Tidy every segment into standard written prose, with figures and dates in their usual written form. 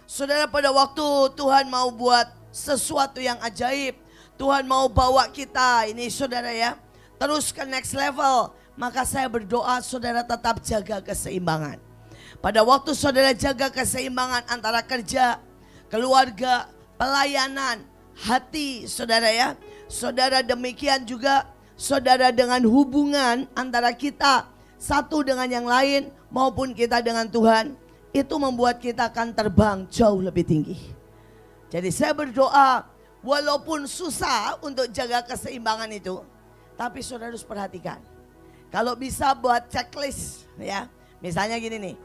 Saudara, pada waktu Tuhan mau buat sesuatu yang ajaib, Tuhan mau bawa kita ini saudara ya, terus ke next level, maka saya berdoa saudara tetap jaga keseimbangan. Pada waktu saudara jaga keseimbangan antara kerja, keluarga, pelayanan, hati saudara ya. Saudara, demikian juga saudara dengan hubungan antara kita satu dengan yang lain maupun kita dengan Tuhan. Itu membuat kita akan terbang jauh lebih tinggi. Jadi saya berdoa walaupun susah untuk jaga keseimbangan itu, tapi saudara harus perhatikan. Kalau bisa buat checklist ya. Misalnya gini nih,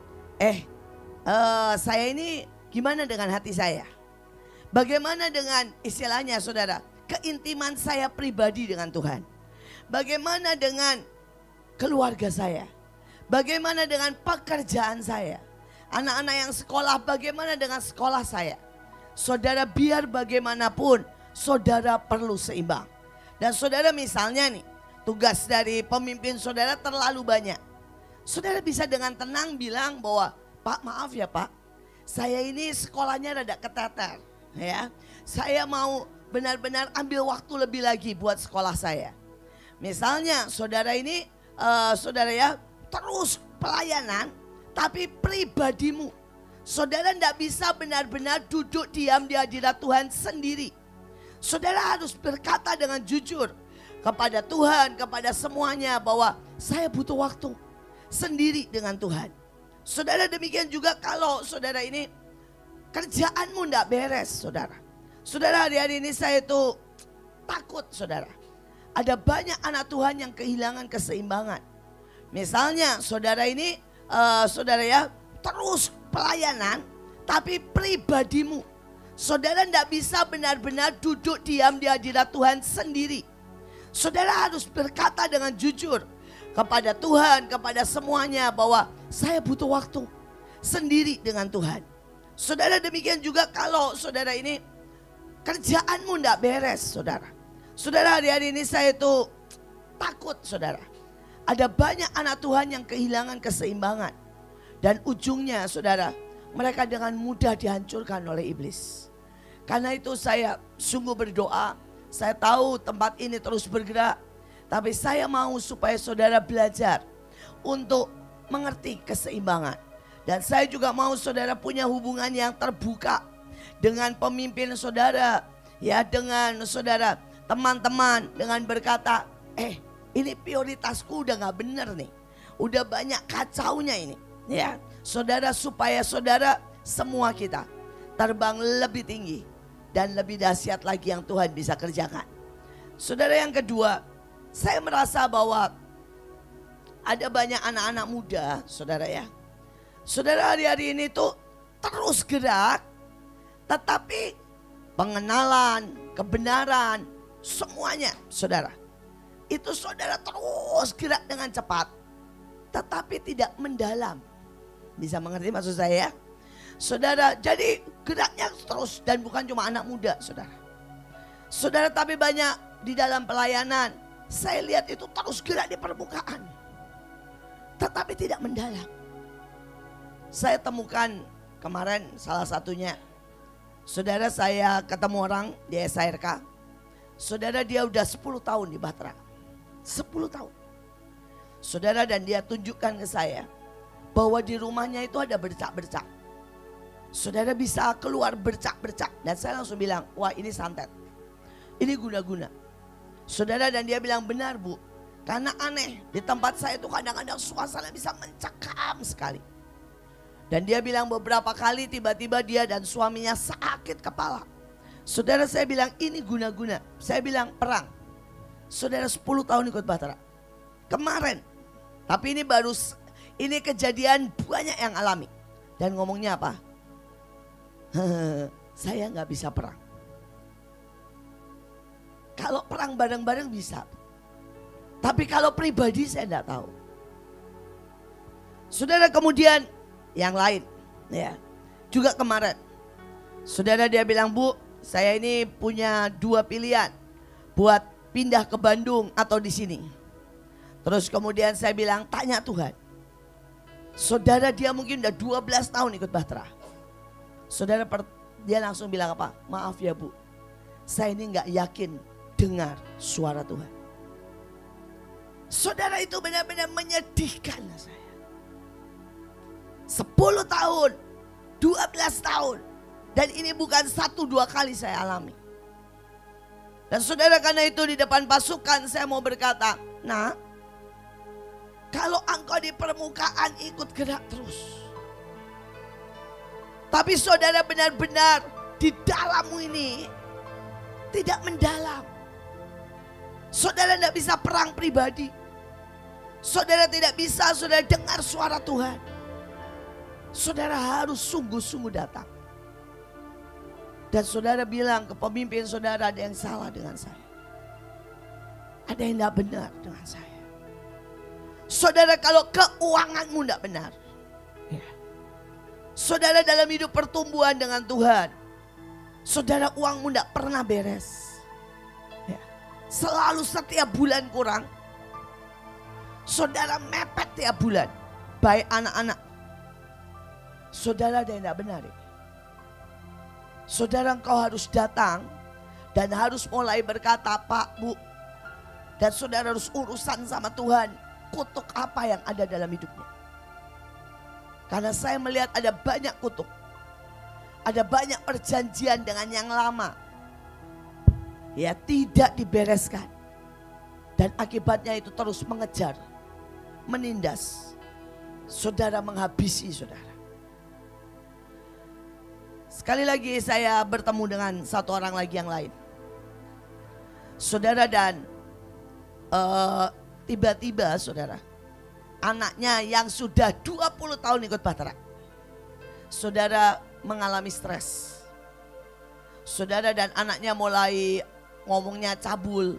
saya ini gimana dengan hati saya? Bagaimana dengan istilahnya saudara, keintiman saya pribadi dengan Tuhan? Bagaimana dengan keluarga saya? Bagaimana dengan pekerjaan saya? Anak-anak yang sekolah, bagaimana dengan sekolah saya? Saudara, biar bagaimanapun saudara perlu seimbang. Dan saudara misalnya nih, tugas dari pemimpin saudara terlalu banyak. Saudara bisa dengan tenang bilang bahwa, Pak maaf ya Pak, saya ini sekolahnya rada keteter ya. Saya mau benar-benar ambil waktu lebih lagi buat sekolah saya. Misalnya saudara ini, saudara ya terus pelayanan, tapi pribadimu, saudara tidak bisa benar-benar duduk diam di hadirat Tuhan sendiri. Saudara harus berkata dengan jujur kepada Tuhan, kepada semuanya bahwa saya butuh waktu sendiri dengan Tuhan. Saudara, demikian juga kalau saudara ini kerjaanmu tidak beres saudara. Saudara, hari-hari ini saya itu takut saudara. Ada banyak anak Tuhan yang kehilangan keseimbangan. Misalnya saudara ini, saudara ya terus pelayanan, tapi pribadimu, saudara tidak bisa benar-benar duduk diam di hadirat Tuhan sendiri. Saudara harus berkata dengan jujur kepada Tuhan, kepada semuanya bahwa saya butuh waktu sendiri dengan Tuhan. Saudara, demikian juga kalau saudara ini kerjaanmu tidak beres saudara. Saudara, hari-hari ini saya itu takut saudara. Ada banyak anak Tuhan yang kehilangan keseimbangan. Dan ujungnya saudara, mereka dengan mudah dihancurkan oleh iblis. Karena itu saya sungguh berdoa, saya tahu tempat ini terus bergerak. Tapi saya mau supaya saudara belajar untuk mengerti keseimbangan. Dan saya juga mau saudara punya hubungan yang terbuka dengan pemimpin saudara. Ya, dengan saudara, teman-teman, dengan berkata, ini prioritasku udah gak bener nih. Udah banyak kacaunya ini. Ya, saudara, supaya saudara semua kita terbang lebih tinggi dan lebih dahsyat lagi yang Tuhan bisa kerjakan. Saudara, yang kedua, saya merasa bahwa ada banyak anak-anak muda saudara ya. Saudara, hari-hari ini tuh terus gerak, tetapi pengenalan, kebenaran, semuanya saudara. Itu saudara terus gerak dengan cepat, tetapi tidak mendalam. Bisa mengerti maksud saya? Saudara, jadi geraknya terus dan bukan cuma anak muda saudara. Saudara, tapi banyak di dalam pelayanan, saya lihat itu terus gerak di permukaan, tetapi tidak mendalam. Saya temukan kemarin salah satunya, saudara, saya ketemu orang di SHRK. Saudara, dia udah 10 tahun di Batra. 10 tahun. Saudara, dan dia tunjukkan ke saya bahwa di rumahnya itu ada bercak-bercak. Saudara, bisa keluar bercak-bercak. Dan saya langsung bilang, wah ini santet, ini guna-guna. Saudara, dan dia bilang benar Bu, karena aneh di tempat saya itu kadang-kadang suasana bisa mencekam sekali. Dan dia bilang beberapa kali tiba-tiba dia dan suaminya sakit kepala. Saudara, saya bilang ini guna-guna. Saya bilang perang. Saudara, 10 tahun ikut Batra. Kemarin, tapi ini kejadian banyak yang alami. Dan ngomongnya apa? Saya nggak bisa perang. Kalau perang bareng-bareng bisa. Tapi kalau pribadi saya enggak tahu. Saudara, kemudian yang lain ya. Juga kemarin. Saudara, dia bilang, Bu, saya ini punya 2 pilihan buat pindah ke Bandung atau di sini. Terus kemudian saya bilang, tanya Tuhan. Saudara, dia mungkin udah 12 tahun ikut Batra. Saudara, dia langsung bilang apa? Maaf ya Bu, saya ini nggak yakin dengar suara Tuhan. Saudara, itu benar-benar menyedihkan saya. 10 tahun, 12 tahun. Dan ini bukan 1-2 kali saya alami. Dan saudara, karena itu di depan pasukan saya mau berkata, nah, kalau engkau di permukaan ikut gerak terus. Tapi saudara, benar-benar di dalammu ini tidak mendalam. Saudara tidak bisa perang pribadi. Saudara tidak bisa saudara dengar suara Tuhan. Saudara harus sungguh-sungguh datang. Dan saudara bilang ke pemimpin saudara, ada yang salah dengan saya. Ada yang tidak benar dengan saya. Saudara, kalau keuanganmu tidak benar. Ya. Saudara, dalam hidup pertumbuhan dengan Tuhan. Saudara, uangmu tidak pernah beres. Ya. Selalu setiap bulan kurang. Saudara mepet tiap bulan. Baik anak-anak. Saudara, ada yang tidak benar ini. Saudara, engkau harus datang dan harus mulai berkata, Pak, Bu. Dan saudara harus urusan sama Tuhan. Kutuk apa yang ada dalam hidupnya. Karena saya melihat ada banyak kutuk. Ada banyak perjanjian dengan yang lama. Ya, tidak dibereskan. Dan akibatnya itu terus mengejar. Menindas. Saudara, menghabisi saudara. Sekali lagi saya bertemu dengan satu orang lagi yang lain. Saudara, dan tiba-tiba saudara, anaknya yang sudah 20 tahun ikut Bahtera, saudara, mengalami stres. Saudara, dan anaknya mulai ngomongnya cabul.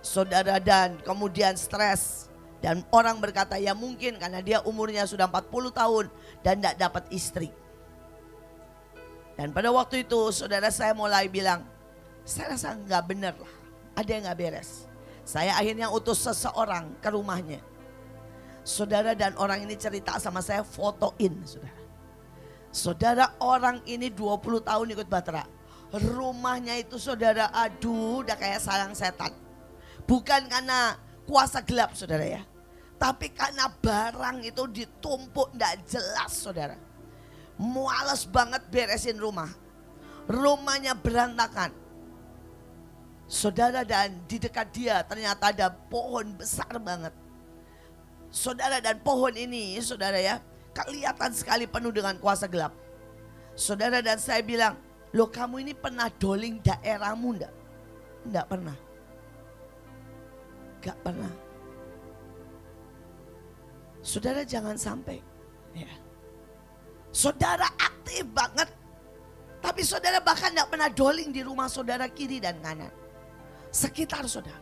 Saudara, dan kemudian stres. Dan orang berkata ya mungkin karena dia umurnya sudah 40 tahun dan tidak dapat istri. Dan pada waktu itu saudara, saya mulai bilang, saya rasa nggak benar lah, ada yang nggak beres. Saya akhirnya utus seseorang ke rumahnya. Saudara, dan orang ini cerita sama saya, fotoin saudara. Saudara, orang ini 20 tahun ikut Bahtera. Rumahnya itu saudara, aduh udah kayak sarang setan. Bukan karena kuasa gelap saudara ya. Tapi karena barang itu ditumpuk tidak jelas saudara. Males banget beresin rumah. Rumahnya berantakan. Saudara, dan di dekat dia ternyata ada pohon besar banget. Saudara, dan pohon ini saudara ya, kelihatan sekali penuh dengan kuasa gelap. Saudara, dan saya bilang, loh kamu ini pernah doling daerahmu enggak? Enggak pernah. Enggak pernah. Saudara, jangan sampai ya. Saudara aktif banget. Tapi saudara bahkan tidak pernah doling di rumah saudara kiri dan kanan. Sekitar saudara.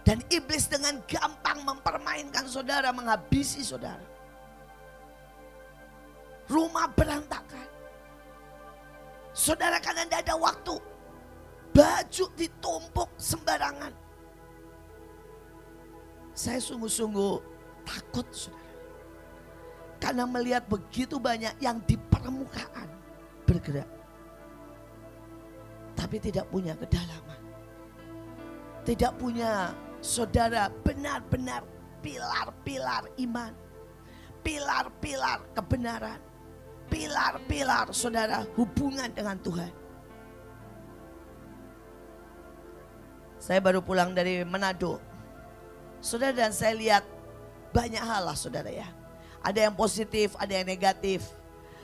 Dan iblis dengan gampang mempermainkan saudara, menghabisi saudara. Rumah berantakan. Saudara, karena tidak ada waktu. Baju ditumpuk sembarangan. Saya sungguh-sungguh takut saudara. Karena melihat begitu banyak yang di permukaan bergerak. Tapi tidak punya kedalaman. Tidak punya saudara benar-benar pilar-pilar iman. Pilar-pilar kebenaran. Pilar-pilar saudara hubungan dengan Tuhan. Saya baru pulang dari Manado. Saudara, dan saya lihat banyak hal lah saudara ya. Ada yang positif, ada yang negatif.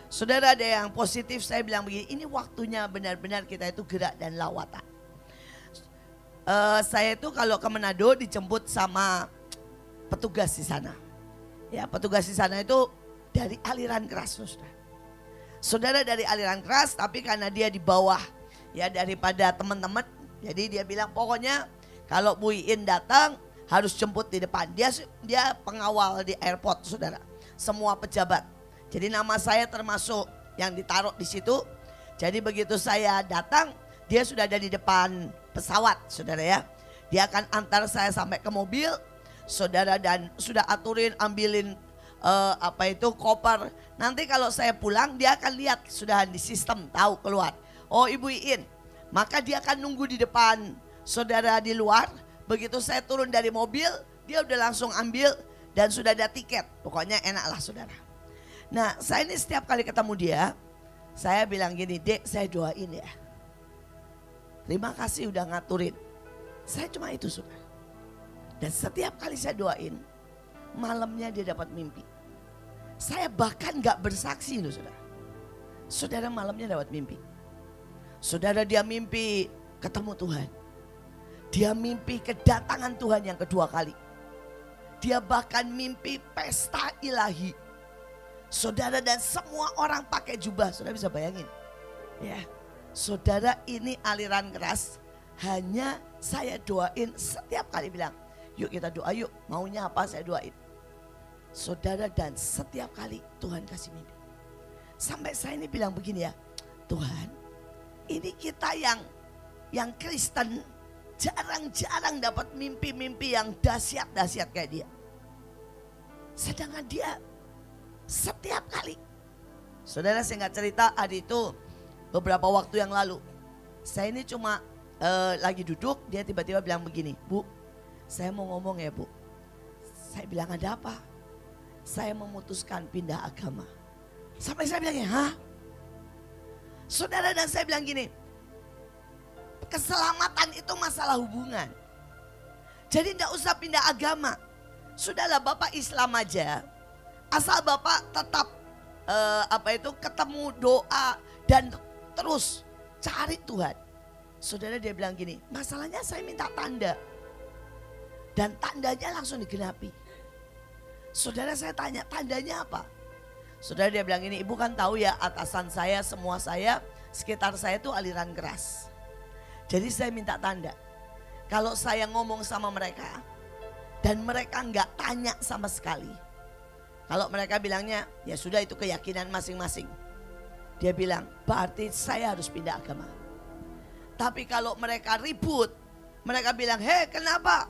Saudara, ada yang positif, saya bilang begini, ini waktunya benar-benar kita itu gerak dan lawatan. Saya itu kalau ke Manado dijemput sama petugas di sana. Ya, petugas di sana itu dari aliran keras saudara. Saudara, dari aliran keras, tapi karena dia di bawah ya daripada teman-teman. Jadi dia bilang pokoknya kalau Bu Iin datang harus jemput di depan. Dia pengawal di airport saudara. Semua pejabat. Jadi nama saya termasuk yang ditaruh di situ. Jadi begitu saya datang, dia sudah ada di depan pesawat saudara ya. Dia akan antar saya sampai ke mobil saudara, dan sudah aturin ambilin koper. Nanti kalau saya pulang dia akan lihat sudah di sistem tahu keluar. Oh Ibu Iin, maka dia akan nunggu di depan saudara di luar. Begitu saya turun dari mobil, dia udah langsung ambil dan sudah ada tiket. Pokoknya enaklah saudara. Nah saya ini setiap kali ketemu dia, saya bilang gini, Dek saya doain ya. Terima kasih udah ngaturin. Saya cuma itu saudara. Dan setiap kali saya doain, malamnya dia dapat mimpi. Saya bahkan gak bersaksi loh saudara. Saudara malamnya dapat mimpi. Saudara dia mimpi ketemu Tuhan. Dia mimpi kedatangan Tuhan yang kedua kali. Dia bahkan mimpi pesta ilahi. Saudara dan semua orang pakai jubah. Saudara bisa bayangin. Ya, saudara ini aliran keras. Hanya saya doain setiap kali bilang, yuk kita doa yuk. Maunya apa saya doain. Saudara dan setiap kali Tuhan kasih mimpi. Sampai saya ini bilang begini ya. Tuhan, ini kita yang Kristen jarang-jarang dapat mimpi-mimpi yang dahsyat-dahsyat kayak dia. Sedangkan dia setiap kali. Saudara singkat cerita hari itu beberapa waktu yang lalu. Saya ini cuma lagi duduk, dia tiba-tiba bilang begini, Bu, saya mau ngomong ya Bu. Saya bilang ada apa? Saya memutuskan pindah agama. Sampai saya bilang, hah? Saudara dan saya bilang gini, keselamatan itu masalah hubungan. Jadi tidak usah pindah agama. Sudahlah Bapak Islam aja. Asal Bapak tetap ketemu doa dan terus cari Tuhan. Saudara dia bilang gini, masalahnya saya minta tanda. Dan tandanya langsung digenapi. Saudara saya tanya, tandanya apa? Saudara dia bilang gini, Ibu kan tahu ya atasan saya, semua saya, sekitar saya itu aliran keras. Jadi saya minta tanda. Kalau saya ngomong sama mereka dan mereka nggak tanya sama sekali. Kalau mereka bilangnya ya sudah itu keyakinan masing-masing. Dia bilang berarti saya harus pindah agama. Tapi kalau mereka ribut, mereka bilang, hei kenapa?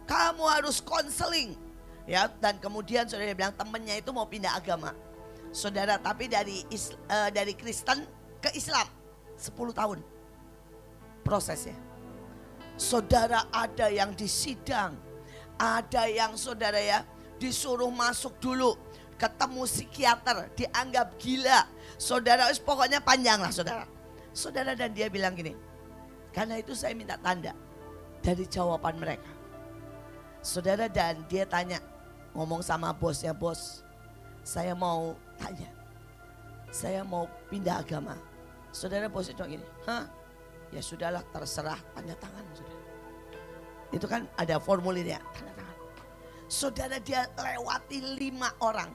Kamu harus konseling. Ya, dan kemudian saudara bilang temennya itu mau pindah agama. Saudara tapi dari Kristen ke Islam 10 tahun. Prosesnya. Saudara ada yang disidang, ada yang saudara ya disuruh masuk dulu, ketemu psikiater, dianggap gila. Saudara pokoknya panjang lah saudara. Saudara dan dia bilang gini, karena itu saya minta tanda dari jawaban mereka. Saudara dan dia tanya, ngomong sama bosnya, bos saya mau tanya, saya mau pindah agama. Saudara bosnya cuma gini, hah? Ya sudahlah terserah, tanda tangan saudara. Itu kan ada formulirnya, tanda tangan. Saudara dia lewati 5 orang.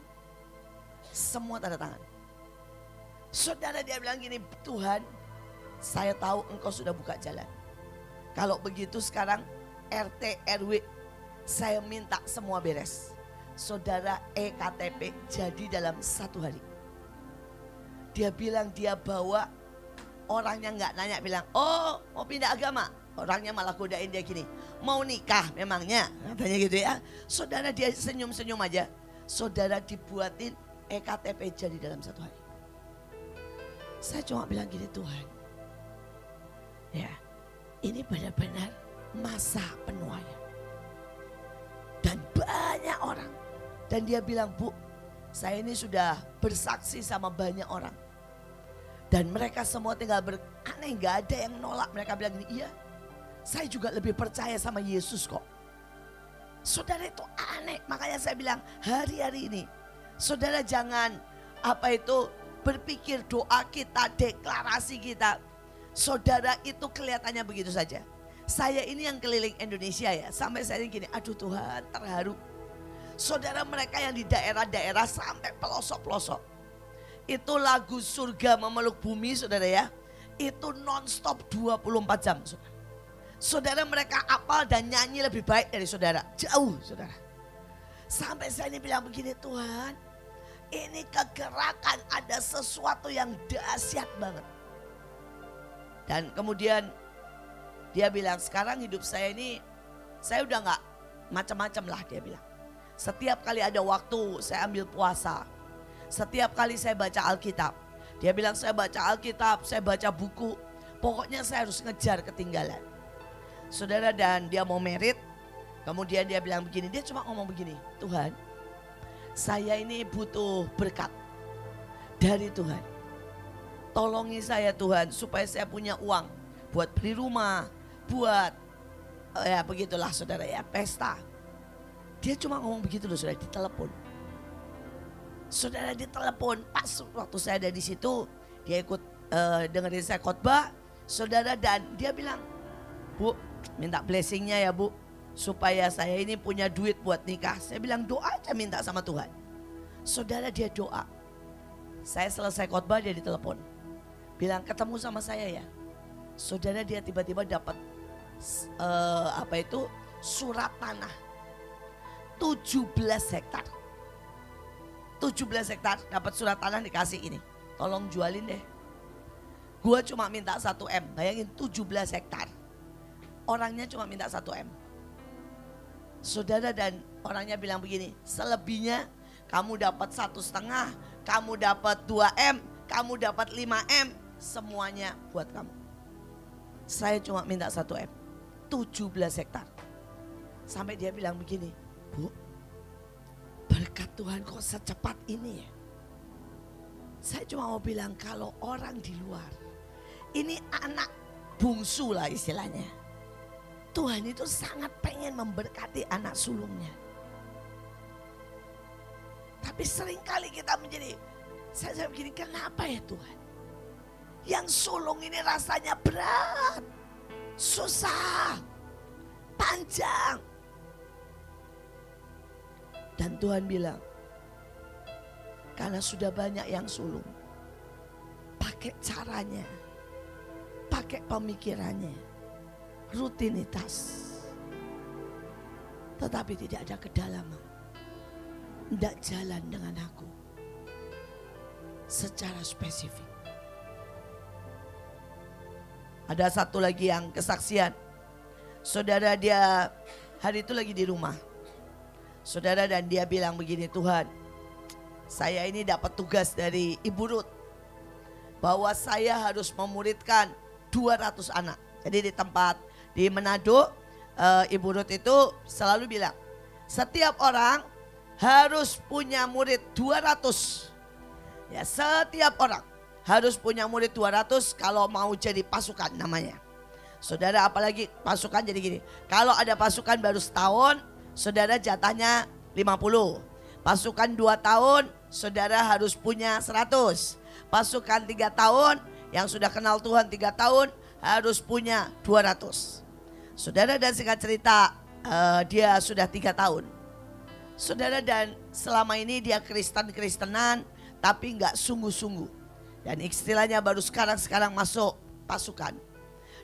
Semua tanda tangan. Saudara dia bilang gini, Tuhan saya tahu engkau sudah buka jalan. Kalau begitu sekarang RT RW saya minta semua beres. Saudara EKTP jadi dalam 1 hari. Dia bilang dia bawa. Orangnya nggak nanya bilang, oh mau pindah agama. Orangnya malah godain dia gini, mau nikah memangnya, katanya gitu ya. Saudara dia senyum-senyum aja. Saudara dibuatin EKTP jadi dalam 1 hari. Saya cuma bilang gini, Tuhan, ya ini benar-benar masa penuaian. Dan banyak orang. Dan dia bilang, Bu, saya ini sudah bersaksi sama banyak orang. Dan mereka semua tinggal aneh, gak ada yang nolak. Mereka bilang gini, iya saya juga lebih percaya sama Yesus kok. Saudara itu aneh, makanya saya bilang hari-hari ini saudara jangan berpikir doa kita, deklarasi kita. Saudara itu kelihatannya begitu saja. Saya ini yang keliling Indonesia ya, sampai saya ini gini, aduh Tuhan terharu. Saudara mereka yang di daerah-daerah sampai pelosok-pelosok. Itu lagu surga memeluk bumi saudara ya. Itu nonstop 24 jam saudara. Saudara mereka apal dan nyanyi lebih baik dari saudara. Jauh saudara. Sampai saya ini bilang begini, Tuhan ini kegerakan, ada sesuatu yang dahsyat banget. Dan kemudian dia bilang sekarang hidup saya ini, saya udah gak macam-macam lah dia bilang. Setiap kali ada waktu saya ambil puasa. Setiap kali saya baca Alkitab. Dia bilang saya baca Alkitab, saya baca buku. Pokoknya saya harus ngejar ketinggalan. Saudara, dan dia mau merit. Kemudian dia bilang begini, dia cuma ngomong begini, Tuhan, saya ini butuh berkat dari Tuhan. Tolongi saya Tuhan supaya saya punya uang buat beli rumah, buat ya begitulah saudara ya, pesta. Dia cuma ngomong begitu loh saudara, ditelepon. Saudara ditelepon, pas waktu saya ada di situ, dia ikut dengerin saya khotbah, saudara, dan dia bilang, Bu, minta blessingnya ya Bu, supaya saya ini punya duit buat nikah. Saya bilang doa aja, minta sama Tuhan. Saudara, dia doa. Saya selesai khotbah, dia ditelepon, bilang ketemu sama saya ya. Saudara, dia tiba-tiba dapat surat tanah 17 hektar. 17 hektar dapat surat tanah, dikasih ini, tolong jualin deh. Gua cuma minta 1 M, bayangin 17 hektar. Orangnya cuma minta 1 M. Saudara, dan orangnya bilang begini, selebihnya kamu dapat 1,5, kamu dapat 2 M, kamu dapat 5 M, semuanya buat kamu. Saya cuma minta 1 M, 17 hektar. Sampai dia bilang begini, Bu, berkat Tuhan kok secepat ini ya. Saya cuma mau bilang kalau orang di luar, ini anak bungsu lah istilahnya. Tuhan itu sangat pengen memberkati anak sulungnya. Tapi seringkali kita menjadi, saya begini, kenapa ya Tuhan? Yang sulung ini rasanya berat, susah, panjang. Dan Tuhan bilang, karena sudah banyak yang sulung, pakai caranya, pakai pemikirannya, rutinitas, tetapi tidak ada kedalaman, tidak jalan dengan aku secara spesifik. Ada satu lagi yang kesaksian, saudara, dia hari itu lagi di rumah, saudara, dan dia bilang begini, Tuhan, saya ini dapat tugas dari Ibu Ruth bahwa saya harus memuridkan 200 anak. Jadi di tempat di Manado, Ibu Ruth itu selalu bilang, setiap orang harus punya murid 200. Ya, setiap orang harus punya murid 200 kalau mau jadi pasukan namanya. Saudara, apalagi pasukan jadi gini, kalau ada pasukan baru setahun, saudara jatahnya 50. Pasukan 2 tahun, saudara harus punya 100. Pasukan 3 tahun, yang sudah kenal Tuhan 3 tahun, harus punya 200. Saudara, dan singkat cerita, dia sudah 3 tahun. Saudara, dan selama ini dia Kristen-Kristenan, tapi nggak sungguh-sungguh. Dan istilahnya baru sekarang masuk pasukan.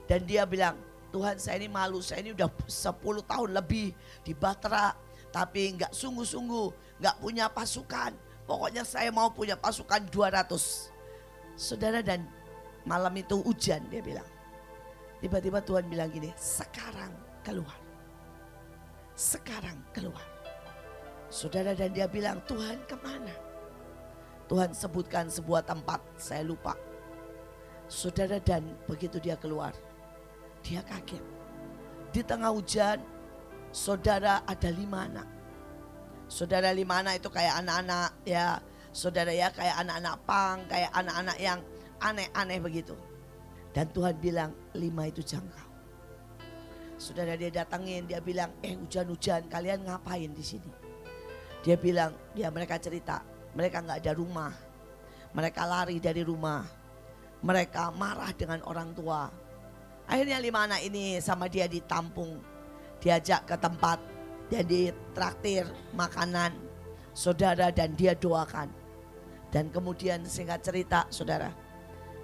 Dan dia bilang, Tuhan, saya ini malu, saya ini udah 10 tahun lebih di Batra, tapi nggak sungguh-sungguh, nggak punya pasukan. Pokoknya saya mau punya pasukan 200. Saudara, dan malam itu hujan, dia bilang. Tiba-tiba Tuhan bilang gini, sekarang keluar. Sekarang keluar. Saudara, dan dia bilang, Tuhan kemana? Tuhan sebutkan sebuah tempat, saya lupa. Saudara, dan begitu dia keluar, dia kaget. Di tengah hujan, saudara, ada 5 anak. Saudara, 5 anak itu kayak anak-anak ya, saudara ya, kayak anak-anak pang, kayak anak-anak yang aneh-aneh begitu. Dan Tuhan bilang 5 itu jangkau. Saudara, dia datangin, dia bilang, hujan-hujan, kalian ngapain di sini? Dia bilang, ya mereka cerita, mereka nggak ada rumah, mereka lari dari rumah, mereka marah dengan orang tua. Akhirnya 5 anak ini sama dia ditampung, diajak ke tempat, dia ditraktir makanan, saudara, dan dia doakan. Dan kemudian singkat cerita, saudara,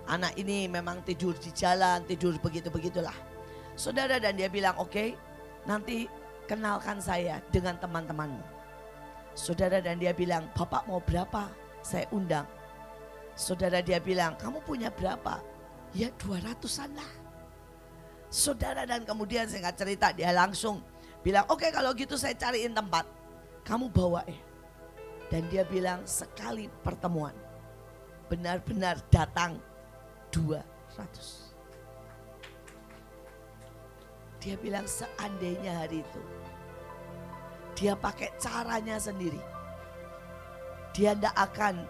anak ini memang tidur di jalan, tidur begitulah. Saudara, dan dia bilang, oke, nanti kenalkan saya dengan teman-temanmu. Saudara, dan dia bilang, Bapak mau berapa? Saya undang. Saudara, dia bilang, kamu punya berapa? Ya 200-an lah. Saudara, dan kemudian singkat cerita dia langsung bilang, oke, kalau gitu saya cariin tempat. kamu bawa ya. Dan dia bilang sekali pertemuan benar-benar datang 200. Dia bilang seandainya hari itu dia pakai caranya sendiri, dia tidak akan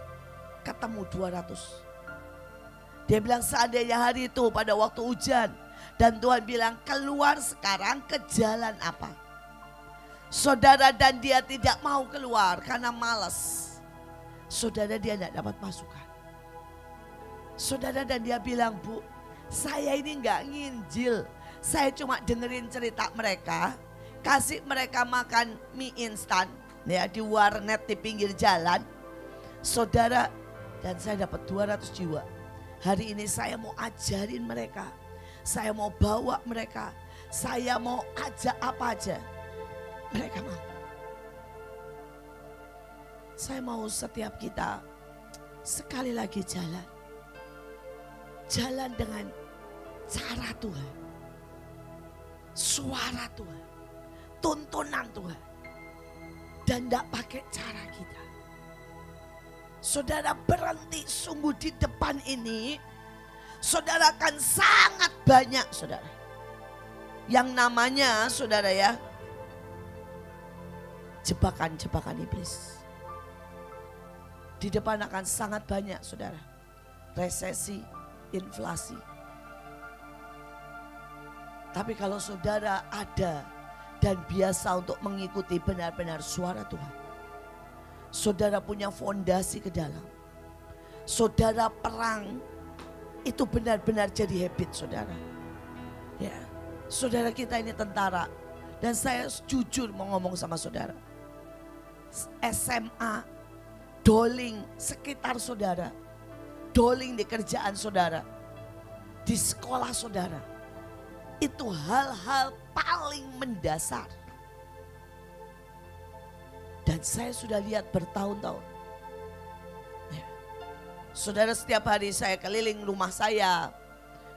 ketemu 200. Dia bilang seandainya hari itu pada waktu hujan dan Tuhan bilang keluar sekarang ke jalan apa. Saudara, dan dia tidak mau keluar karena malas. Saudara, dia tidak dapat masukan. Saudara, dan dia bilang, Bu, saya ini nggak nginjil. Saya cuma dengerin cerita mereka, kasih mereka makan mie instan ya di warnet di pinggir jalan. Saudara, dan saya dapat 200 jiwa. Hari ini saya mau ajarin mereka, saya mau bawa mereka, saya mau ajak apa aja, mereka mau. Saya mau setiap kita sekali lagi jalan dengan cara Tuhan, suara Tuhan, tuntunan Tuhan, dan tidak pakai cara kita. Saudara berhenti sungguh di depan ini, saudara akan sangat banyak saudara. Yang namanya saudara ya, jebakan-jebakan iblis. Di depan akan sangat banyak saudara. Resesi, inflasi. Tapi kalau saudara ada dan biasa untuk mengikuti benar-benar suara Tuhan, saudara punya fondasi ke dalam, saudara perang itu benar-benar jadi habit saudara. Ya, saudara kita ini tentara, dan saya jujur mau ngomong sama saudara. SMA, doling sekitar saudara, doling di kerjaan saudara, di sekolah saudara, itu hal-hal paling mendasar. Dan saya sudah lihat bertahun-tahun. Ya. Saudara, setiap hari saya keliling rumah saya,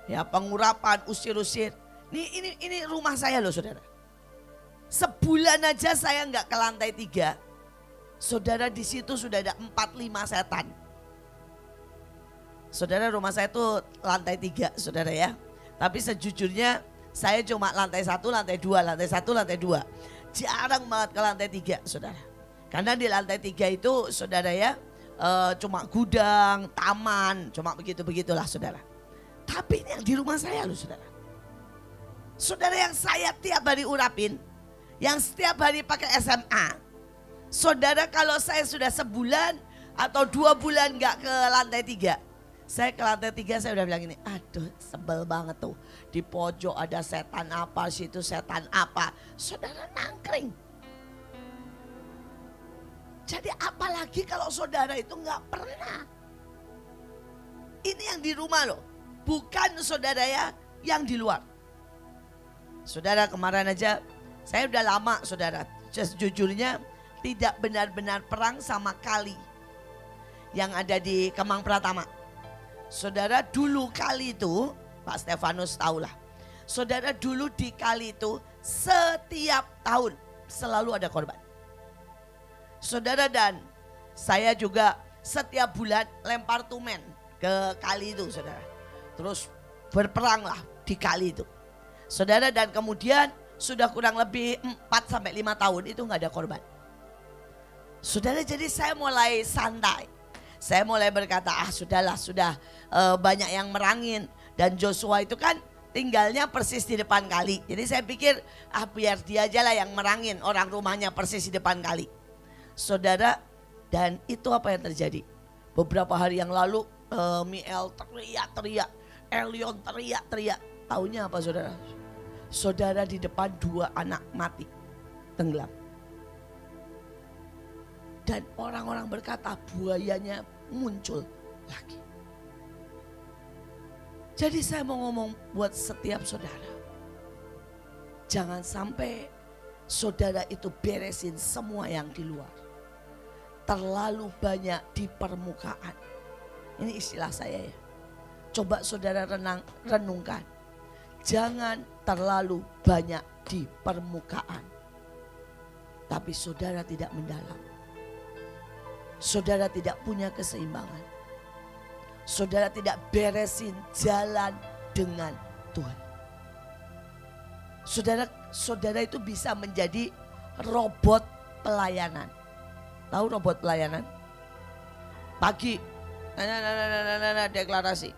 ya pengurapan, usir-usir. Ini rumah saya loh saudara. Sebulan aja saya nggak ke lantai 3. Saudara, di situ sudah ada 4-5 setan. Saudara, rumah saya itu lantai 3 saudara ya. Tapi sejujurnya saya cuma lantai 1, lantai 2, lantai 1, lantai 2. Jarang banget ke lantai 3 saudara. Karena di lantai 3 itu saudara ya cuma gudang, taman, cuma begitu-begitulah saudara. Tapi ini yang di rumah saya loh saudara. Saudara, yang saya tiap hari urapin, yang setiap hari pakai SMA. Saudara, kalau saya sudah sebulan atau 2 bulan gak ke lantai 3. Saya ke lantai 3 saya udah bilang ini, aduh sebel banget tuh. Di pojok ada setan apa, situ setan apa. Saudara nangkring. Jadi apalagi kalau saudara itu nggak pernah. Ini yang di rumah loh, bukan saudara ya yang di luar. Saudara, kemarin aja saya udah lama saudara, sejujurnya tidak benar-benar perang sama kali yang ada di Kemang Pratama. Saudara, dulu kali itu, Pak Stefanus tahulah. Saudara, dulu di kali itu setiap tahun selalu ada korban. Saudara, dan saya juga setiap bulan lempar tumen ke kali itu saudara. Terus berperang lah di kali itu. Saudara, dan kemudian sudah kurang lebih 4-5 tahun itu nggak ada korban. Saudara, jadi saya mulai santai. Saya mulai berkata, sudahlah, sudah banyak yang merangin. Dan Joshua itu kan tinggalnya persis di depan kali. Jadi saya pikir biar dia aja lah yang merangin, orang rumahnya persis di depan kali. Saudara, dan itu apa yang terjadi? Beberapa hari yang lalu Miel teriak-teriak, Elion teriak-teriak. Taunya apa saudara? Saudara, di depan 2 anak mati, tenggelam. Dan orang-orang berkata buayanya muncul lagi. Jadi saya mau ngomong buat setiap saudara. Jangan sampai saudara itu beresin semua yang di luar. Terlalu banyak di permukaan. Ini istilah saya ya. Coba saudara renungkan. Jangan terlalu banyak di permukaan. Tapi saudara tidak mendalam. Saudara tidak punya keseimbangan. Saudara tidak beresin jalan dengan Tuhan. Saudara itu bisa menjadi robot pelayanan. Tahu robot pelayanan? Pagi, deklarasi.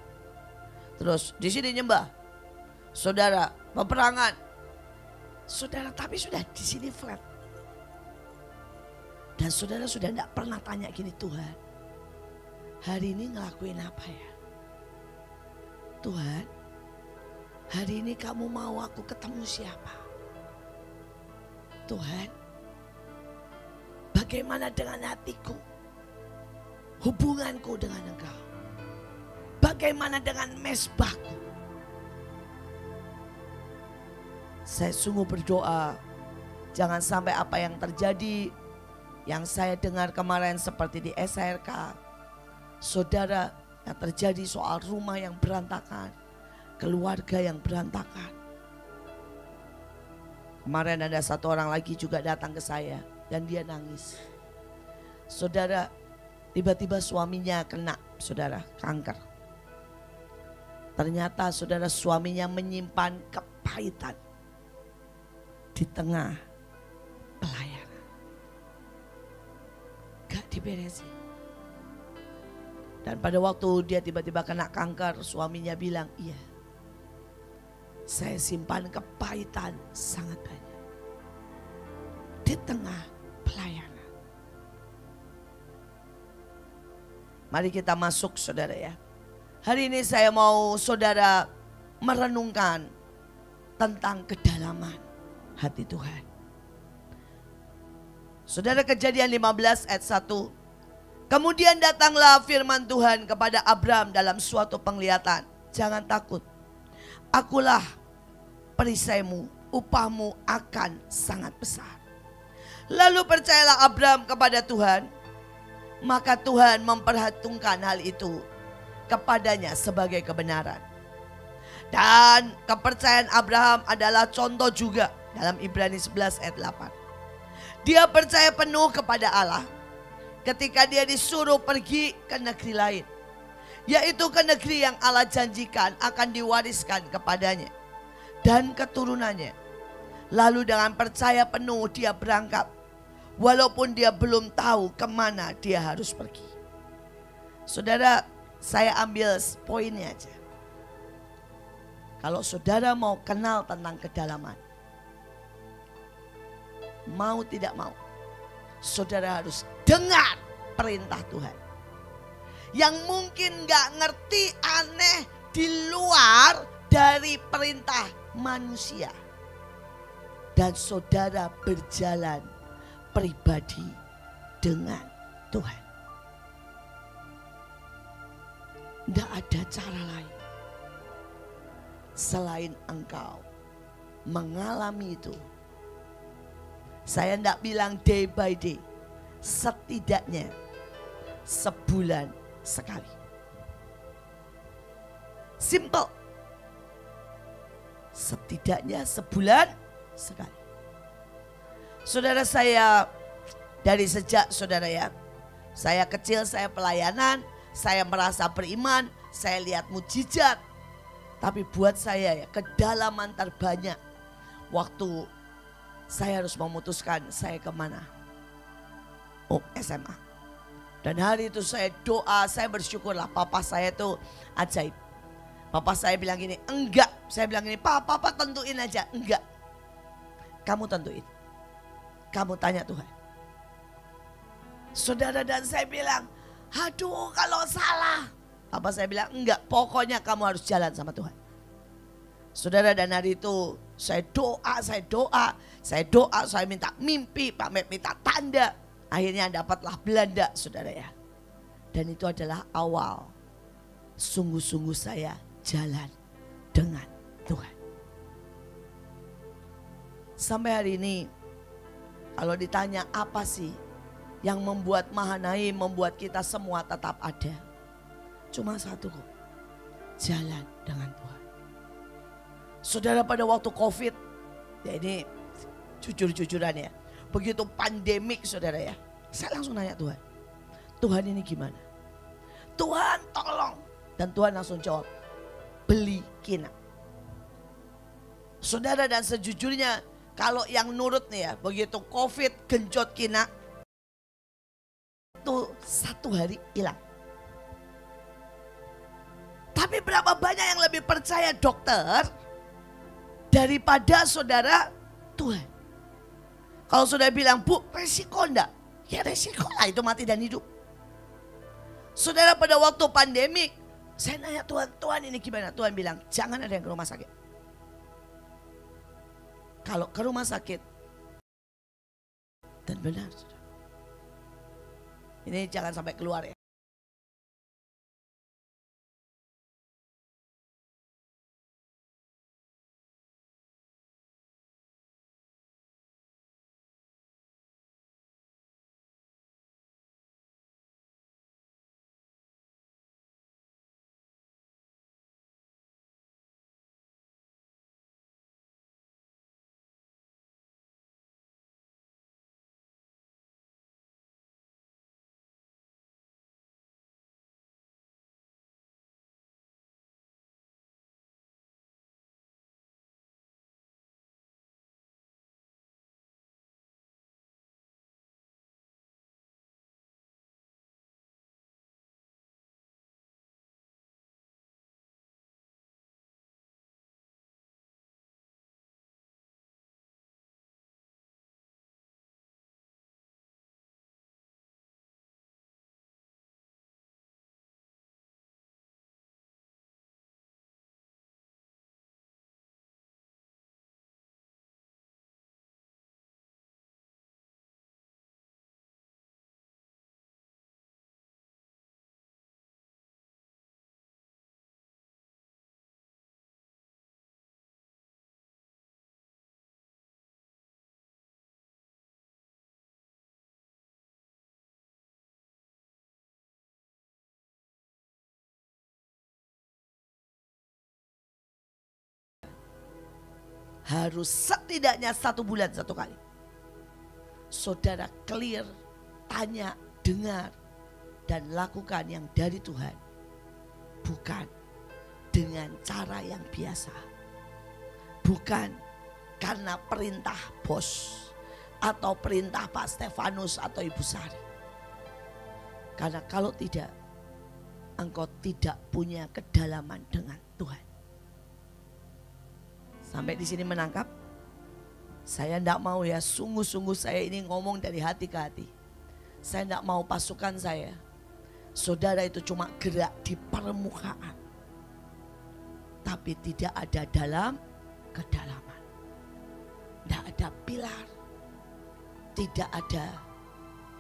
Terus di sini nyembah. Saudara, peperangan. Saudara tapi sudah di sini flat. Dan saudara sudah tidak pernah tanya gini, Tuhan, hari ini ngelakuin apa ya? Tuhan, hari ini kamu mau aku ketemu siapa? Tuhan, bagaimana dengan hatiku? Hubunganku dengan Engkau? Bagaimana dengan mesbahku? Saya sungguh berdoa, jangan sampai apa yang terjadi, yang saya dengar kemarin seperti di SRK, saudara, yang terjadi soal rumah yang berantakan, keluarga yang berantakan. Kemarin ada satu orang lagi juga datang ke saya dan dia nangis. Saudara, tiba-tiba suaminya kena, saudara, kanker. Ternyata saudara, suaminya menyimpan kepahitan di tengah pelayanan. Gak diberesin. Dan pada waktu dia tiba-tiba kena kanker, suaminya bilang, iya, saya simpan kepahitan sangat banyak di tengah pelayanan. Mari kita masuk, saudara ya. Hari ini saya mau saudara merenungkan tentang kedalaman hati Tuhan. Saudara, Kejadian 15 ayat 1. Kemudian datanglah firman Tuhan kepada Abram dalam suatu penglihatan. Jangan takut, akulah perisaimu, upahmu akan sangat besar. Lalu percayalah Abram kepada Tuhan, maka Tuhan memperhitungkan hal itu kepadanya sebagai kebenaran. Dan kepercayaan Abraham adalah contoh juga dalam Ibrani 11 ayat 8. Dia percaya penuh kepada Allah ketika dia disuruh pergi ke negeri lain, yaitu ke negeri yang Allah janjikan akan diwariskan kepadanya dan keturunannya. Lalu dengan percaya penuh dia berangkat, walaupun dia belum tahu kemana dia harus pergi. Saudara, saya ambil poinnya aja. Kalau saudara mau kenal tentang kedalaman, mau tidak mau, saudara harus dengar perintah Tuhan. Yang mungkin gak ngerti, aneh, di luar dari perintah manusia. Dan saudara berjalan pribadi dengan Tuhan. Tidak ada cara lain selain engkau mengalami itu. Saya tidak bilang day by day, setidaknya sebulan sekali. Simple. Setidaknya sebulan sekali. Saudara, saya dari sejak saudara ya, saya kecil saya pelayanan, saya merasa beriman, saya lihat mujizat. Tapi buat saya ya, kedalaman terbanyak waktu saya harus memutuskan saya kemana. Oh, SMA. Dan hari itu saya doa, saya bersyukurlah papa saya itu ajaib. Papa saya bilang gini, enggak. Saya bilang gini, papa tentuin aja. Enggak. Kamu tentuin. Kamu tanya Tuhan. Saudara, dan saya bilang, aduh kalau salah. Papa saya bilang, enggak, pokoknya kamu harus jalan sama Tuhan. Saudara, dan hari itu saya doa, saya minta mimpi, Pak Met minta tanda. Akhirnya dapatlah Belanda, saudara ya. Dan itu adalah awal sungguh-sungguh saya jalan dengan Tuhan. Sampai hari ini kalau ditanya apa sih yang membuat Mahanaim, membuat kita semua tetap ada, cuma satu kok, jalan dengan Tuhan. Saudara, pada waktu COVID, ya ini jujur-jujuran ya, begitu pandemik saudara ya. Saya langsung nanya Tuhan, Tuhan ini gimana? Tuhan tolong. Dan Tuhan langsung jawab, beli Kina. Saudara, dan sejujurnya kalau yang nurut nih ya, begitu COVID genjot Kina, itu 1 hari hilang. Tapi berapa banyak yang lebih percaya dokter daripada saudara Tuhan? Kalau saudara bilang, Bu, resiko enggak? Ya resiko lah, itu mati dan hidup. Saudara, pada waktu pandemik, saya nanya Tuhan, Tuhan ini gimana? Tuhan bilang, jangan ada yang ke rumah sakit. Kalau ke rumah sakit, dan benar saudara. Ini jangan sampai keluar ya. Harus setidaknya 1 bulan 1 kali. Saudara clear, tanya, dengar, dan lakukan yang dari Tuhan. Bukan dengan cara yang biasa. Bukan karena perintah bos atau perintah Pak Stefanus atau Ibu Sari. Karena kalau tidak, engkau tidak punya kedalaman dengan Tuhan. Sampai di sini menangkap? Saya tidak mau ya, sungguh-sungguh saya ini ngomong dari hati ke hati. Saya tidak mau pasukan saya, saudara itu cuma gerak di permukaan. Tapi tidak ada dalam kedalaman. Tidak ada pilar. Tidak ada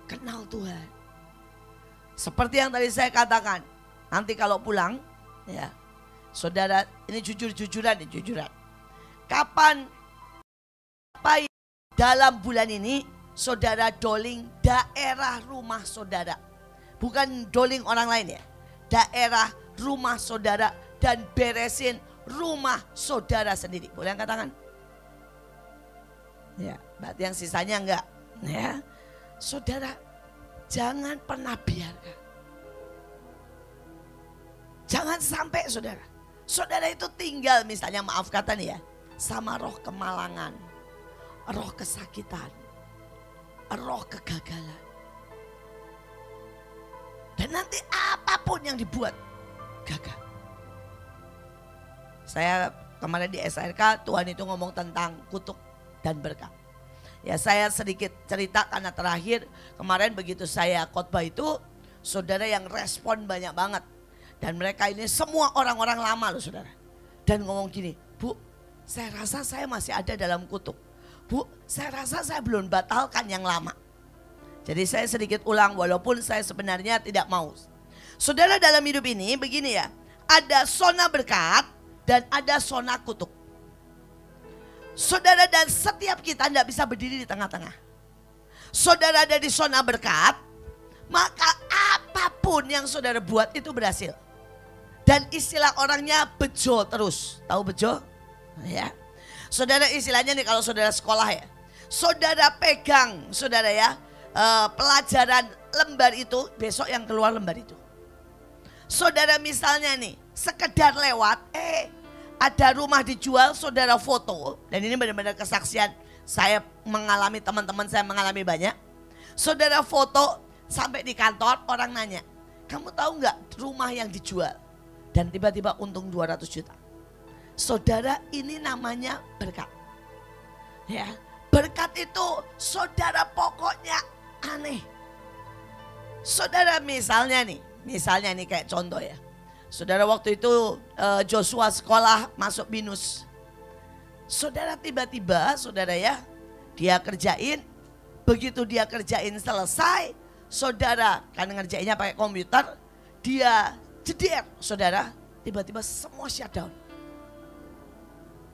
kenal Tuhan. Seperti yang tadi saya katakan, nanti kalau pulang, ya saudara ini jujur-jujuran, jujuran. Kapan dalam bulan ini saudara doling daerah rumah saudara. Bukan doling orang lain ya. Daerah rumah saudara dan beresin rumah saudara sendiri. Boleh angkat tangan? Ya, berarti yang sisanya enggak. Ya. Saudara, jangan pernah biarkan. Jangan sampai saudara. Saudara itu tinggal misalnya, maaf kata nih ya, sama roh kemalangan, roh kesakitan, roh kegagalan. Dan nanti apapun yang dibuat gagal. Saya kemarin di SRK, Tuhan itu ngomong tentang kutuk dan berkat. Ya saya sedikit cerita karena terakhir kemarin begitu saya khotbah itu, saudara yang respon banyak banget. Dan mereka ini semua orang-orang lama loh saudara. Dan ngomong gini, Bu, saya rasa saya masih ada dalam kutuk. Bu, saya rasa saya belum batalkan yang lama. Jadi saya sedikit ulang walaupun saya sebenarnya tidak mau. Saudara, dalam hidup ini begini ya, ada zona berkat dan ada zona kutuk. Saudara, dan setiap kita tidak bisa berdiri di tengah-tengah. Saudara ada di zona berkat, maka apapun yang saudara buat itu berhasil. Dan istilah orangnya bejo terus. Tahu bejo? Ya. Saudara istilahnya nih kalau saudara sekolah ya. Saudara pegang, saudara ya, pelajaran lembar itu, besok yang keluar lembar itu. Saudara misalnya nih, sekedar lewat, ada rumah dijual, saudara foto. Dan ini benar-benar kesaksian, saya mengalami, teman-teman saya mengalami banyak. Saudara foto sampai di kantor, orang nanya, kamu tahu nggak rumah yang dijual? Dan tiba-tiba untung 200 juta. Saudara, ini namanya berkat. Ya, berkat itu saudara pokoknya aneh. Saudara misalnya nih kayak contoh ya. Saudara waktu itu Joshua sekolah masuk BINUS. Saudara tiba-tiba saudara ya, dia kerjain, begitu dia kerjain selesai, saudara kan ngerjainnya pakai komputer, dia jeder, saudara, tiba-tiba semua shutdown.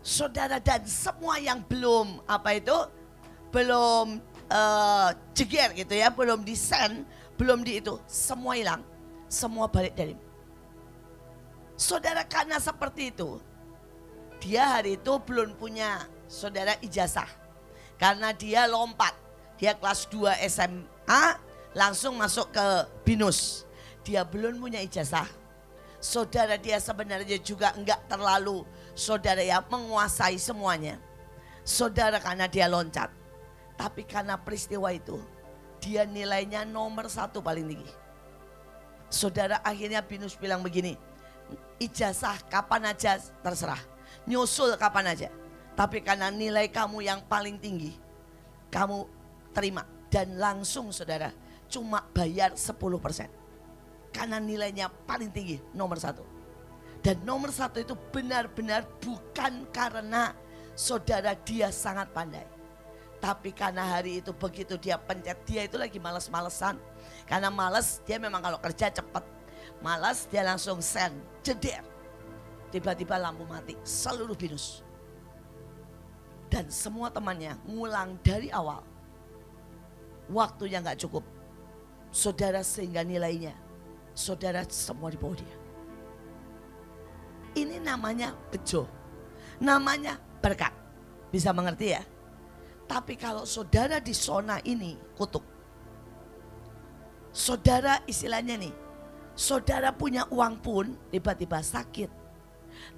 Saudara, dan semua yang belum belum jeger gitu ya, belum di-send, belum di itu, semua hilang, semua balik dari. Saudara, karena seperti itu, dia hari itu belum punya saudara ijazah, karena dia lompat, dia kelas 2 SMA langsung masuk ke BINUS, dia belum punya ijazah. Saudara, dia sebenarnya juga enggak terlalu saudara ya menguasai semuanya. Saudara, karena dia loncat. Tapi karena peristiwa itu, dia nilainya nomor 1 paling tinggi. Saudara, akhirnya BINUS bilang begini, ijazah kapan aja terserah, nyusul kapan aja. Tapi karena nilai kamu yang paling tinggi, kamu terima. Dan langsung saudara, cuma bayar 10%. Karena nilainya paling tinggi, nomor 1. Dan nomor 1 itu benar-benar bukan karena saudara dia sangat pandai. Tapi karena hari itu begitu dia pencet, dia itu lagi males-malesan. Karena males, dia memang kalau kerja cepat. Malas, dia langsung send, jeder. Tiba-tiba lampu mati, seluruh BINUS. Dan semua temannya ngulang dari awal. Waktunya gak cukup. Saudara, sehingga nilainya, saudara semua di bawah dia. Ini namanya bejo, namanya berkat. Bisa mengerti ya? Tapi kalau saudara di zona ini kutuk, saudara istilahnya nih, saudara punya uang pun tiba-tiba sakit,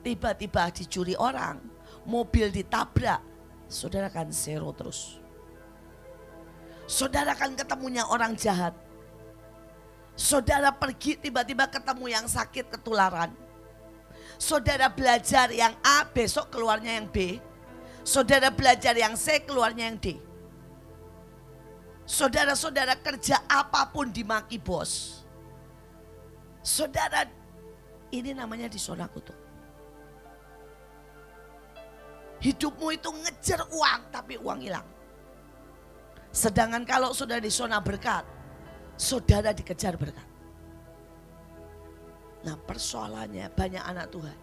tiba-tiba dicuri orang, mobil ditabrak, saudara akan zero terus. Saudara akan ketemunya orang jahat. Saudara pergi tiba-tiba ketemu yang sakit ketularan. Saudara belajar yang A, besok keluarnya yang B. Saudara belajar yang C, keluarnya yang D. Saudara-saudara kerja apapun dimaki bos. Saudara, ini namanya di zona kutuk. Hidupmu itu ngejar uang, tapi uang hilang. Sedangkan kalau saudara di zona berkat, saudara dikejar berkat. Nah, persoalannya banyak anak Tuhan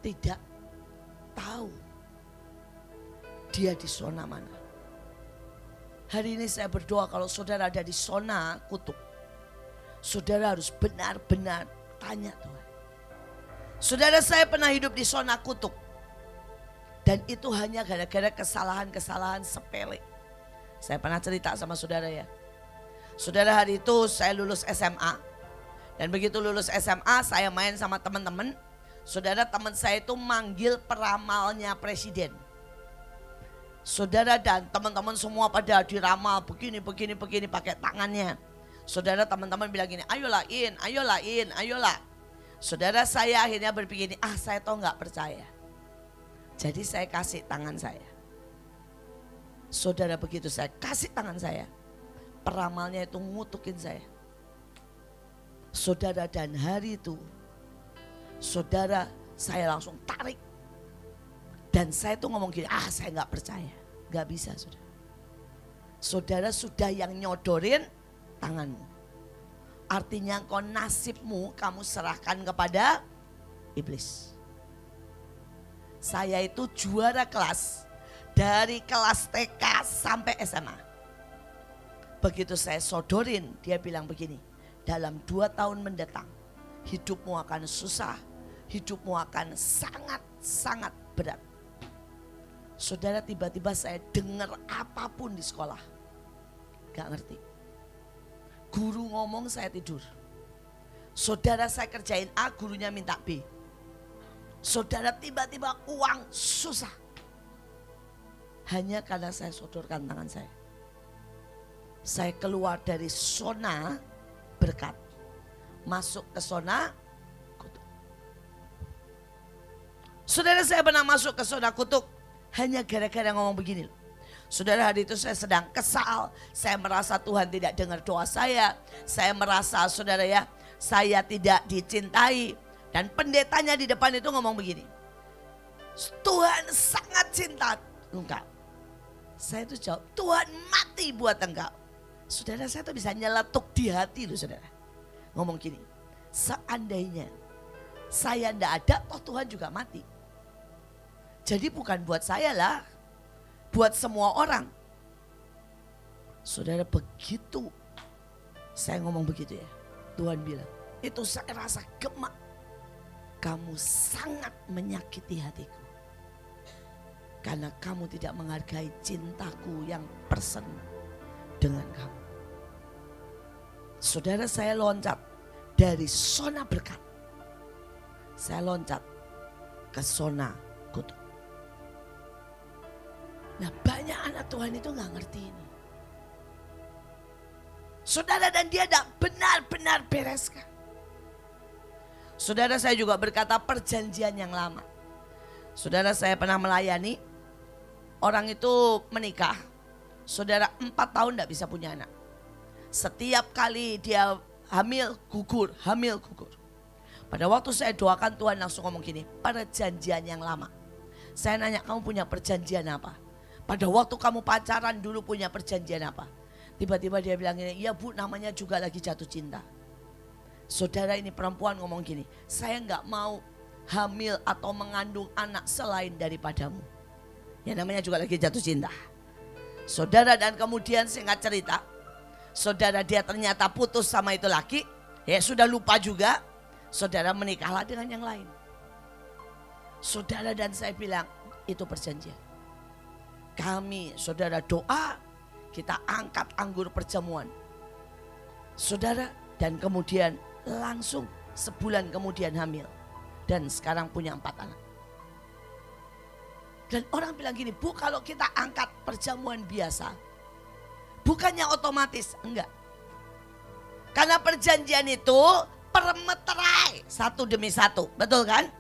tidak tahu dia di zona mana. Hari ini saya berdoa kalau saudara ada di zona kutuk, saudara harus benar-benar tanya Tuhan. Saudara, saya pernah hidup di zona kutuk. Dan itu hanya gara-gara kesalahan-kesalahan sepele. Saya pernah cerita sama saudara ya. Saudara, hari itu saya lulus SMA. Dan begitu lulus SMA saya main sama teman-teman. Saudara, teman saya itu manggil peramalnya presiden. Saudara, dan teman-teman semua pada diramal begini pakai tangannya. Saudara, teman-teman bilang gini, ayolah In, ayolah. Saudara, saya akhirnya berpikir, saya toh nggak percaya. Jadi saya kasih tangan saya. Saudara, begitu saya kasih tangan saya, peramalnya itu ngutukin saya. Saudara, dan hari itu, saudara, saya langsung tarik. Dan saya tuh ngomong gini, saya gak percaya. Gak bisa saudara. Saudara, sudah yang nyodorin tanganmu. Artinya kau nasibmu kamu serahkan kepada iblis. Saya itu juara kelas. Dari kelas TK sampai SMA. Begitu saya sodorin, dia bilang begini, dalam 2 tahun mendatang hidupmu akan susah, hidupmu akan sangat-sangat berat. Saudara, tiba-tiba saya dengar apapun di sekolah. Gak ngerti. Guru ngomong saya tidur. Saudara, saya kerjain A, gurunya minta B. Saudara, tiba-tiba uang susah. Hanya karena saya sodorkan tangan saya. Saya keluar dari zona berkat. Masuk ke zona kutuk. Saudara, saya pernah masuk ke zona kutuk hanya gara-gara ngomong begini. Saudara, hari itu saya sedang kesal. Saya merasa Tuhan tidak dengar doa saya. Saya merasa, saudara ya, saya tidak dicintai. Dan pendetanya di depan itu ngomong begini. Tuhan sangat cinta engkau. Saya itu jawab, Tuhan mati buat engkau. Saudara, saya tuh bisa nyeletuk di hati loh saudara. Ngomong gini, seandainya saya ndak ada, toh Tuhan juga mati. Jadi bukan buat saya lah, buat semua orang. Saudara, begitu saya ngomong begitu ya, Tuhan bilang, itu saya rasa gemak. Kamu sangat menyakiti hatiku. Karena kamu tidak menghargai cintaku yang person dengan kamu. Saudara, saya loncat dari zona berkat. Saya loncat ke zona kutuk. Nah, banyak anak Tuhan itu gak ngerti ini. Saudara, dan dia tidak benar-benar bereskan. Saudara, saya juga berkata perjanjian yang lama. Saudara, saya pernah melayani orang itu menikah. Saudara, 4 tahun tidak bisa punya anak. Setiap kali dia hamil, gugur. Pada waktu saya doakan, Tuhan langsung ngomong gini, perjanjian yang lama. Saya nanya, kamu punya perjanjian apa? Pada waktu kamu pacaran dulu punya perjanjian apa? Tiba-tiba dia bilang gini, ya Bu, namanya juga lagi jatuh cinta. Saudara, ini perempuan ngomong gini, saya nggak mau hamil atau mengandung anak selain daripadamu. Ya namanya juga lagi jatuh cinta. Saudara, dan kemudian singkat cerita, saudara, dia ternyata putus sama itu laki, ya sudah lupa juga, saudara, menikahlah dengan yang lain. Saudara, dan saya bilang itu perjanjian. Kami, saudara, doa, kita angkat anggur perjamuan. Saudara, dan kemudian langsung sebulan kemudian hamil. Dan sekarang punya 4 anak. Dan orang bilang gini, Bu, kalau kita angkat perjamuan biasa, bukannya otomatis? Enggak. Karena perjanjian itu permeterai satu demi satu, betul kan?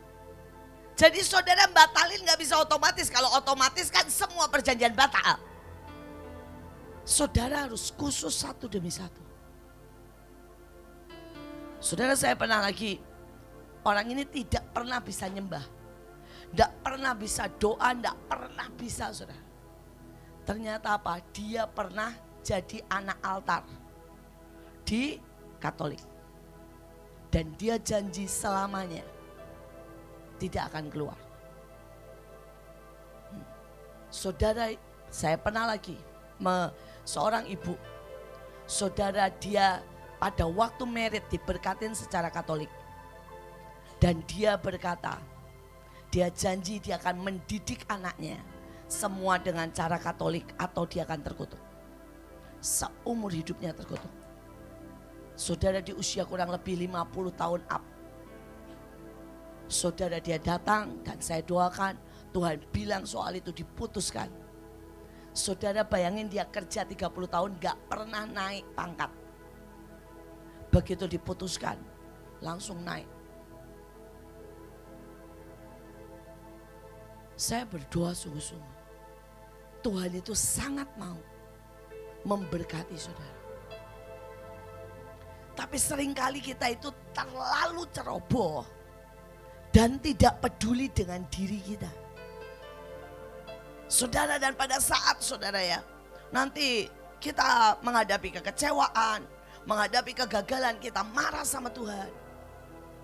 Jadi saudara, batalin gak bisa otomatis. Kalau otomatis kan semua perjanjian batal. Saudara harus khusus satu demi satu. Saudara, saya pernah lagi, orang ini tidak pernah bisa nyembah. Tidak pernah bisa doa, tidak pernah bisa saudara. Ternyata apa? Dia pernah jadi anak altar di Katolik. Dan dia janji selamanya tidak akan keluar. Saudara, saya pernah lagi, seorang ibu. Saudara, dia pada waktu merit diberkatin secara Katolik. Dan dia berkata, dia janji dia akan mendidik anaknya semua dengan cara Katolik atau dia akan terkutuk. Seumur hidupnya terkutuk. Saudara, di usia kurang lebih 50 tahun up. Saudara, dia datang dan saya doakan, Tuhan bilang soal itu diputuskan. Saudara, bayangin dia kerja 30 tahun gak pernah naik pangkat. Begitu diputuskan, langsung naik. Saya berdoa sungguh-sungguh. Tuhan itu sangat mau memberkati saudara. Tapi seringkali kita itu terlalu ceroboh dan tidak peduli dengan diri kita. Saudara, dan pada saat saudara ya, nanti kita menghadapi kekecewaan, menghadapi kegagalan, kita marah sama Tuhan.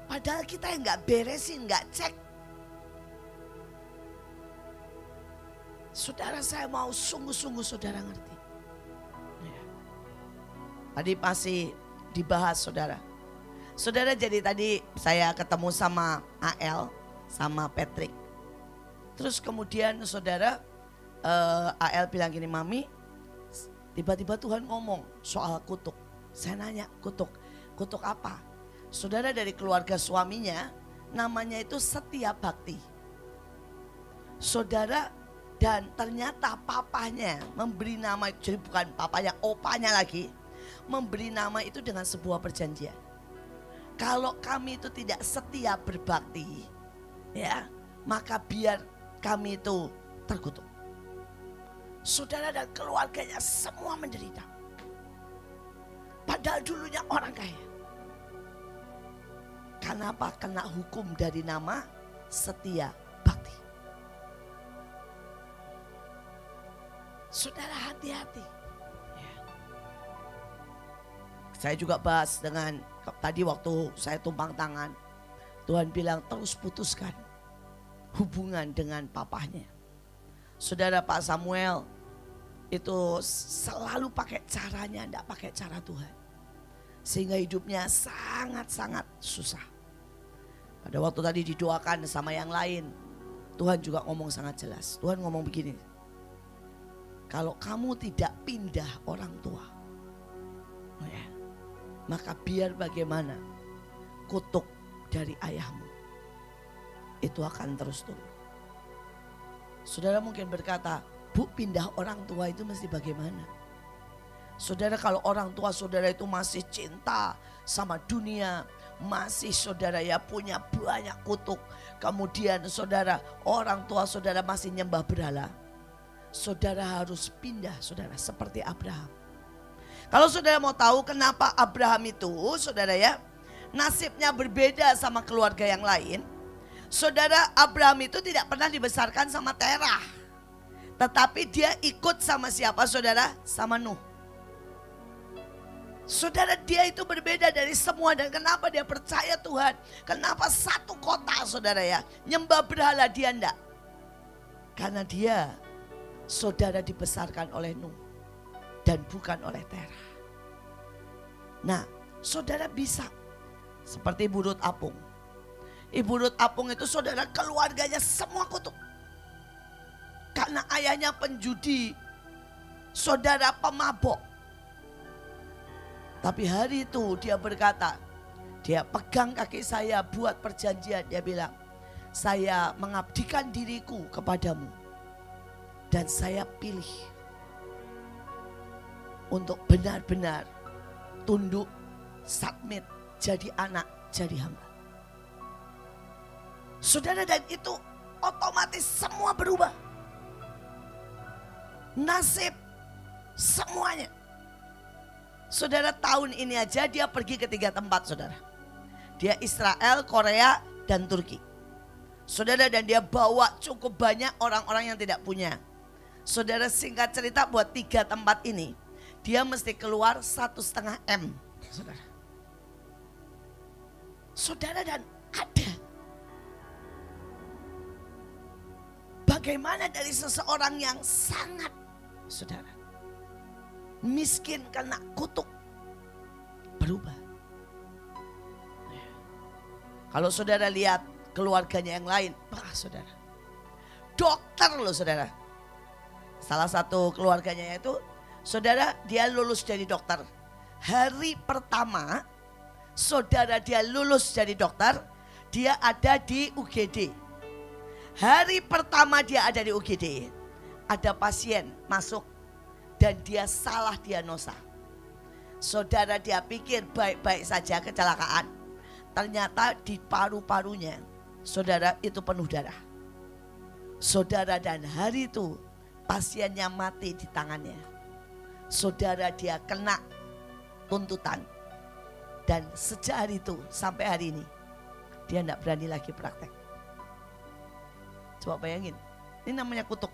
Padahal kita yang gak beresin, gak cek. Saudara, saya mau sungguh-sungguh saudara ngerti. Tadi masih dibahas saudara. Saudara, jadi tadi saya ketemu sama AL, sama Patrick. Terus kemudian saudara, AL bilang gini, Mami, tiba-tiba Tuhan ngomong soal kutuk. Saya nanya, kutuk apa? Saudara, dari keluarga suaminya namanya itu Setia Bakti. Saudara, dan ternyata papanya memberi nama, jadi bukan papanya, opanya lagi, memberi nama itu dengan sebuah perjanjian. Kalau kami itu tidak setia berbakti, ya, maka biar kami itu terkutuk. Saudara dan keluarganya semua menderita. Padahal dulunya orang kaya. Kenapa? Kena hukum dari nama setia bakti. Saudara, hati-hati. Ya. Saya juga bahas dengan tadi waktu saya tumpang tangan. Tuhan bilang terus putuskan hubungan dengan papahnya. Saudara, Pak Samuel itu selalu pakai caranya, tidak pakai cara Tuhan. Sehingga hidupnya sangat-sangat susah. Pada waktu tadi didoakan sama yang lain, Tuhan juga ngomong sangat jelas. Tuhan ngomong begini, kalau kamu tidak pindah orang tua, ya, maka biar bagaimana kutuk dari ayahmu itu akan terus turun. Saudara mungkin berkata, Bu, pindah orang tua itu mesti bagaimana? Saudara, kalau orang tua saudara itu masih cinta sama dunia, masih saudara ya punya banyak kutuk, kemudian saudara, orang tua saudara masih nyembah berhala, saudara harus pindah, saudara, seperti Abraham. Kalau saudara mau tahu kenapa Abraham itu, saudara ya, nasibnya berbeda sama keluarga yang lain. Saudara, Abraham itu tidak pernah dibesarkan sama Terah, tetapi dia ikut sama siapa, saudara? Sama Nuh. Saudara, dia itu berbeda dari semua. Dan kenapa dia percaya Tuhan? Kenapa satu kota, saudara ya, nyembah berhala, dia enggak? Karena dia, saudara, dibesarkan oleh Nuh dan bukan oleh Terah. Nah, saudara bisa seperti Ibu Rut Apung. Ibu Rut Apung itu, saudara, keluarganya semua kutuk. Karena ayahnya penjudi, saudara, pemabok. Tapi hari itu dia berkata, dia pegang kaki saya buat perjanjian. Dia bilang, saya mengabdikan diriku kepadamu. Dan saya pilih untuk benar-benar tunduk, submit, jadi anak, jadi hamba. Saudara, dan itu otomatis semua berubah. Nasib semuanya. Saudara, tahun ini aja dia pergi ke 3 tempat, saudara. Dia Israel, Korea, dan Turki. Saudara, dan dia bawa cukup banyak orang-orang yang tidak punya. Saudara, singkat cerita, buat 3 tempat ini dia mesti keluar 1,5 M. Saudara, saudara, dan ada bagaimana dari seseorang yang sangat, saudara, miskin karena kutuk, berubah. Kalau saudara lihat keluarganya yang lain, saudara, dokter loh, saudara. Salah satu keluarganya itu, saudara, dia lulus jadi dokter. Hari pertama, saudara, dia lulus jadi dokter, dia ada di UGD. Hari pertama dia ada di UGD, ada pasien masuk dan dia salah diagnosa. Saudara, dia pikir baik-baik saja kecelakaan. Ternyata di paru-parunya, saudara, itu penuh darah. Saudara, dan hari itu pasiennya mati di tangannya. Saudara, dia kena tuntutan. Dan sejak hari itu sampai hari ini, dia tidak berani lagi praktek. Coba bayangin, ini namanya kutuk.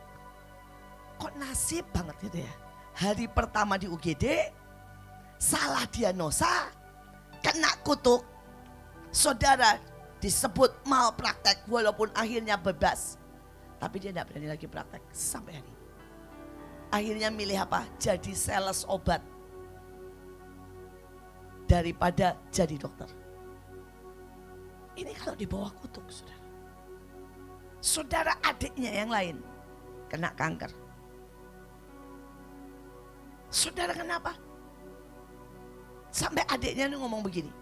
Kok nasib banget gitu ya. Hari pertama di UGD, salah diagnosa, kena kutuk. Saudara, disebut malpraktek walaupun akhirnya bebas. Tapi dia tidak berani lagi praktek sampai hari ini. Akhirnya milih apa? Jadi sales obat daripada jadi dokter. Ini kalau di bawah kutuk, saudara. Saudara, adiknya yang lain kena kanker. Saudara kenapa? Sampai adiknya nih ngomong begini.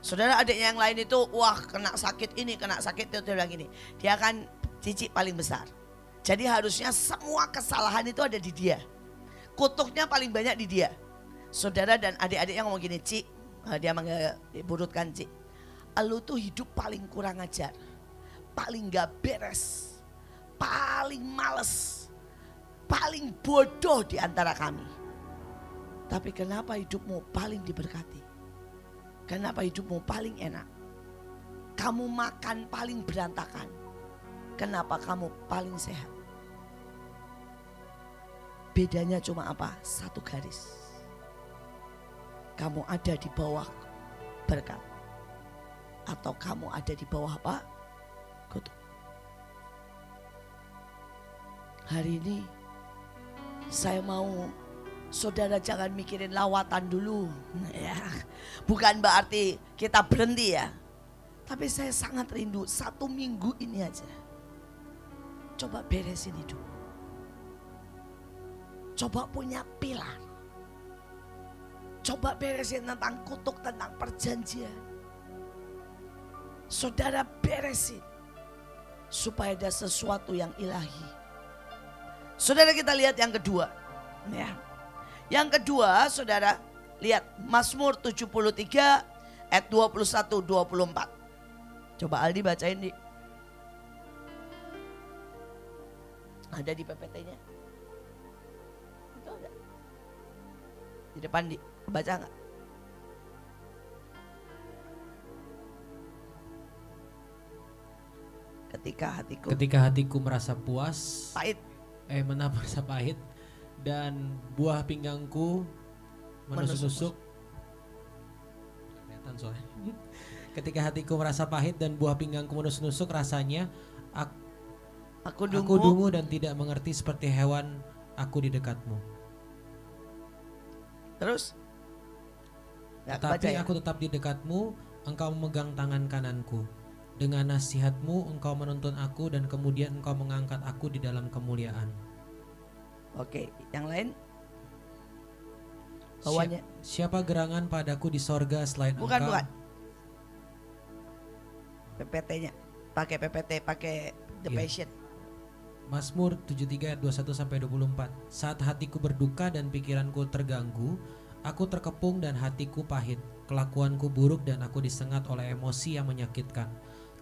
Saudara adiknya yang lain itu wah kena sakit ini, kena sakit itu, dia bilang gini. Dia kan cicik paling besar. Jadi harusnya semua kesalahan itu ada di dia. Kutuknya paling banyak di dia. Saudara dan adik-adiknya ngomong gini, Cik, dia manggil diburutkan Cik. Lu tuh hidup paling kurang ajar. Paling gak beres. Paling males. Paling bodoh di antara kami. Tapi kenapa hidupmu paling diberkati? Kenapa hidupmu paling enak? Kamu makan paling berantakan. Kenapa kamu paling sehat? Bedanya cuma apa? Satu garis. Kamu ada di bawah berkat. Atau kamu ada di bawah apa? Kutuk. Hari ini saya mau saudara jangan mikirin lawatan dulu, ya. Bukan berarti kita berhenti ya. Tapi saya sangat rindu 1 minggu ini aja. Coba beresin hidup. Coba punya pilar. Coba beresin tentang kutuk, tentang perjanjian. Saudara beresin. Supaya ada sesuatu yang ilahi. Saudara kita lihat yang kedua. Ya. Yang kedua, saudara, lihat Mazmur 73 ayat 21-24. Coba Aldi bacain, Di. Ada di PPT-nya. Itu ada. Di depan, Di. Baca enggak? Ketika hatiku merasa puas, pahit. Merasa pahit. Dan buah pinggangku menusuk-nusuk. Kelihatan soalnya. Ketika hatiku merasa pahit dan buah pinggangku menusuk-nusuk, rasanya aku dungu dan tidak mengerti seperti hewan aku di dekatmu. Terus? Tetapi aku tetap di dekatmu, engkau memegang tangan kananku. Dengan nasihatmu engkau menuntun aku dan kemudian engkau mengangkat aku di dalam kemuliaan. Oke, yang lain? Bawahnya. Siapa gerangan padaku di sorga selain engkau? Bukan. PPT-nya. Pakai PPT, pakai The Passion. Mazmur 73 ayat 21-24. Saat hatiku berduka dan pikiranku terganggu, aku terkepung dan hatiku pahit. Kelakuanku buruk dan aku disengat oleh emosi yang menyakitkan.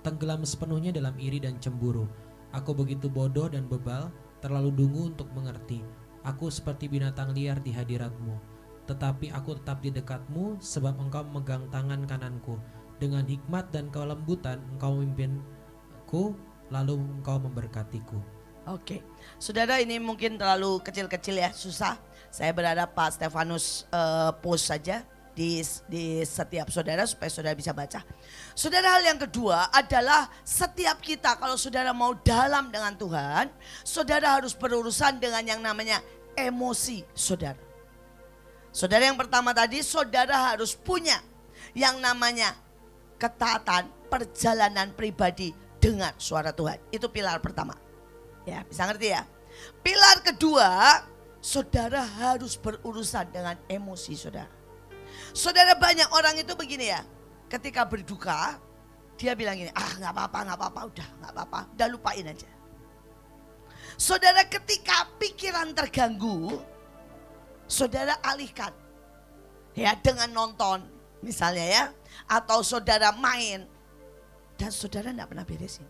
Tenggelam sepenuhnya dalam iri dan cemburu. Aku begitu bodoh dan bebal, terlalu dungu untuk mengerti. Aku seperti binatang liar di hadiratmu. Tetapi aku tetap di dekatmu, sebab engkau memegang tangan kananku. Dengan hikmat dan kelembutan engkau memimpinku, lalu engkau memberkatiku. Oke, saudara, ini mungkin terlalu kecil-kecil ya, susah. Saya berharap Pak Stefanus post saja di setiap saudara supaya saudara bisa baca. Saudara, hal yang kedua adalah setiap kita kalau saudara mau dalam dengan Tuhan, saudara harus berurusan dengan yang namanya emosi saudara. Saudara, yang pertama tadi, saudara harus punya yang namanya ketaatan perjalanan pribadi dengar suara Tuhan. Itu pilar pertama. Ya, bisa ngerti ya. Pilar kedua, saudara harus berurusan dengan emosi saudara. Saudara, banyak orang itu begini ya, ketika berduka dia bilang gini, nggak apa-apa, udah lupain aja. Saudara, ketika pikiran terganggu, saudara alihkan ya dengan nonton misalnya ya, atau saudara main, dan saudara nggak pernah beresin.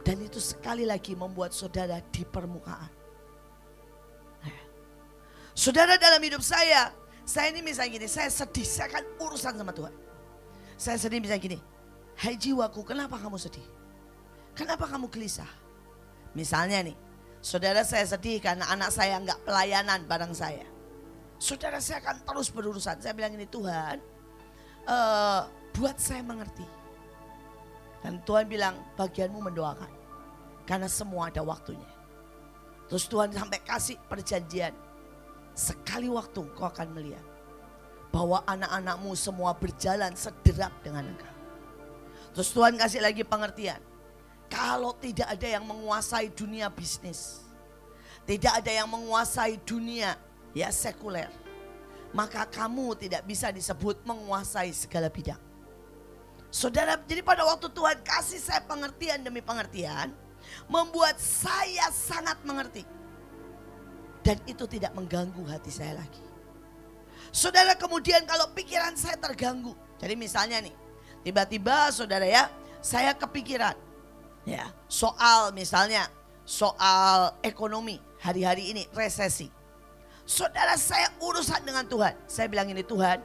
Dan itu sekali lagi membuat saudara di permukaan. Saudara, dalam hidup saya ini misalnya gini, saya sedih, saya akan urusan sama Tuhan. Saya sedih misalnya gini, hai jiwaku, kenapa kamu sedih? Kenapa kamu gelisah? Misalnya nih, saudara, saya sedih karena anak saya nggak pelayanan bareng saya. Saudara, saya akan terus berurusan. Saya bilang ini, Tuhan, buat saya mengerti. Dan Tuhan bilang, bagianmu mendoakan. Karena semua ada waktunya. Terus Tuhan sampai kasih perjanjian. Sekali waktu kau akan melihat bahwa anak-anakmu semua berjalan sederap dengan engkau. Terus Tuhan kasih lagi pengertian. Kalau tidak ada yang menguasai dunia bisnis, tidak ada yang menguasai dunia ya sekuler, maka kamu tidak bisa disebut menguasai segala bidang. Saudara, jadi pada waktu Tuhan kasih saya pengertian demi pengertian, membuat saya sangat mengerti. Dan itu tidak mengganggu hati saya lagi. Saudara, kemudian kalau pikiran saya terganggu. Jadi misalnya nih, tiba-tiba saudara ya, saya kepikiran ya soal misalnya soal ekonomi hari-hari ini resesi. Saudara, saya urusan dengan Tuhan. Saya bilang ini, Tuhan,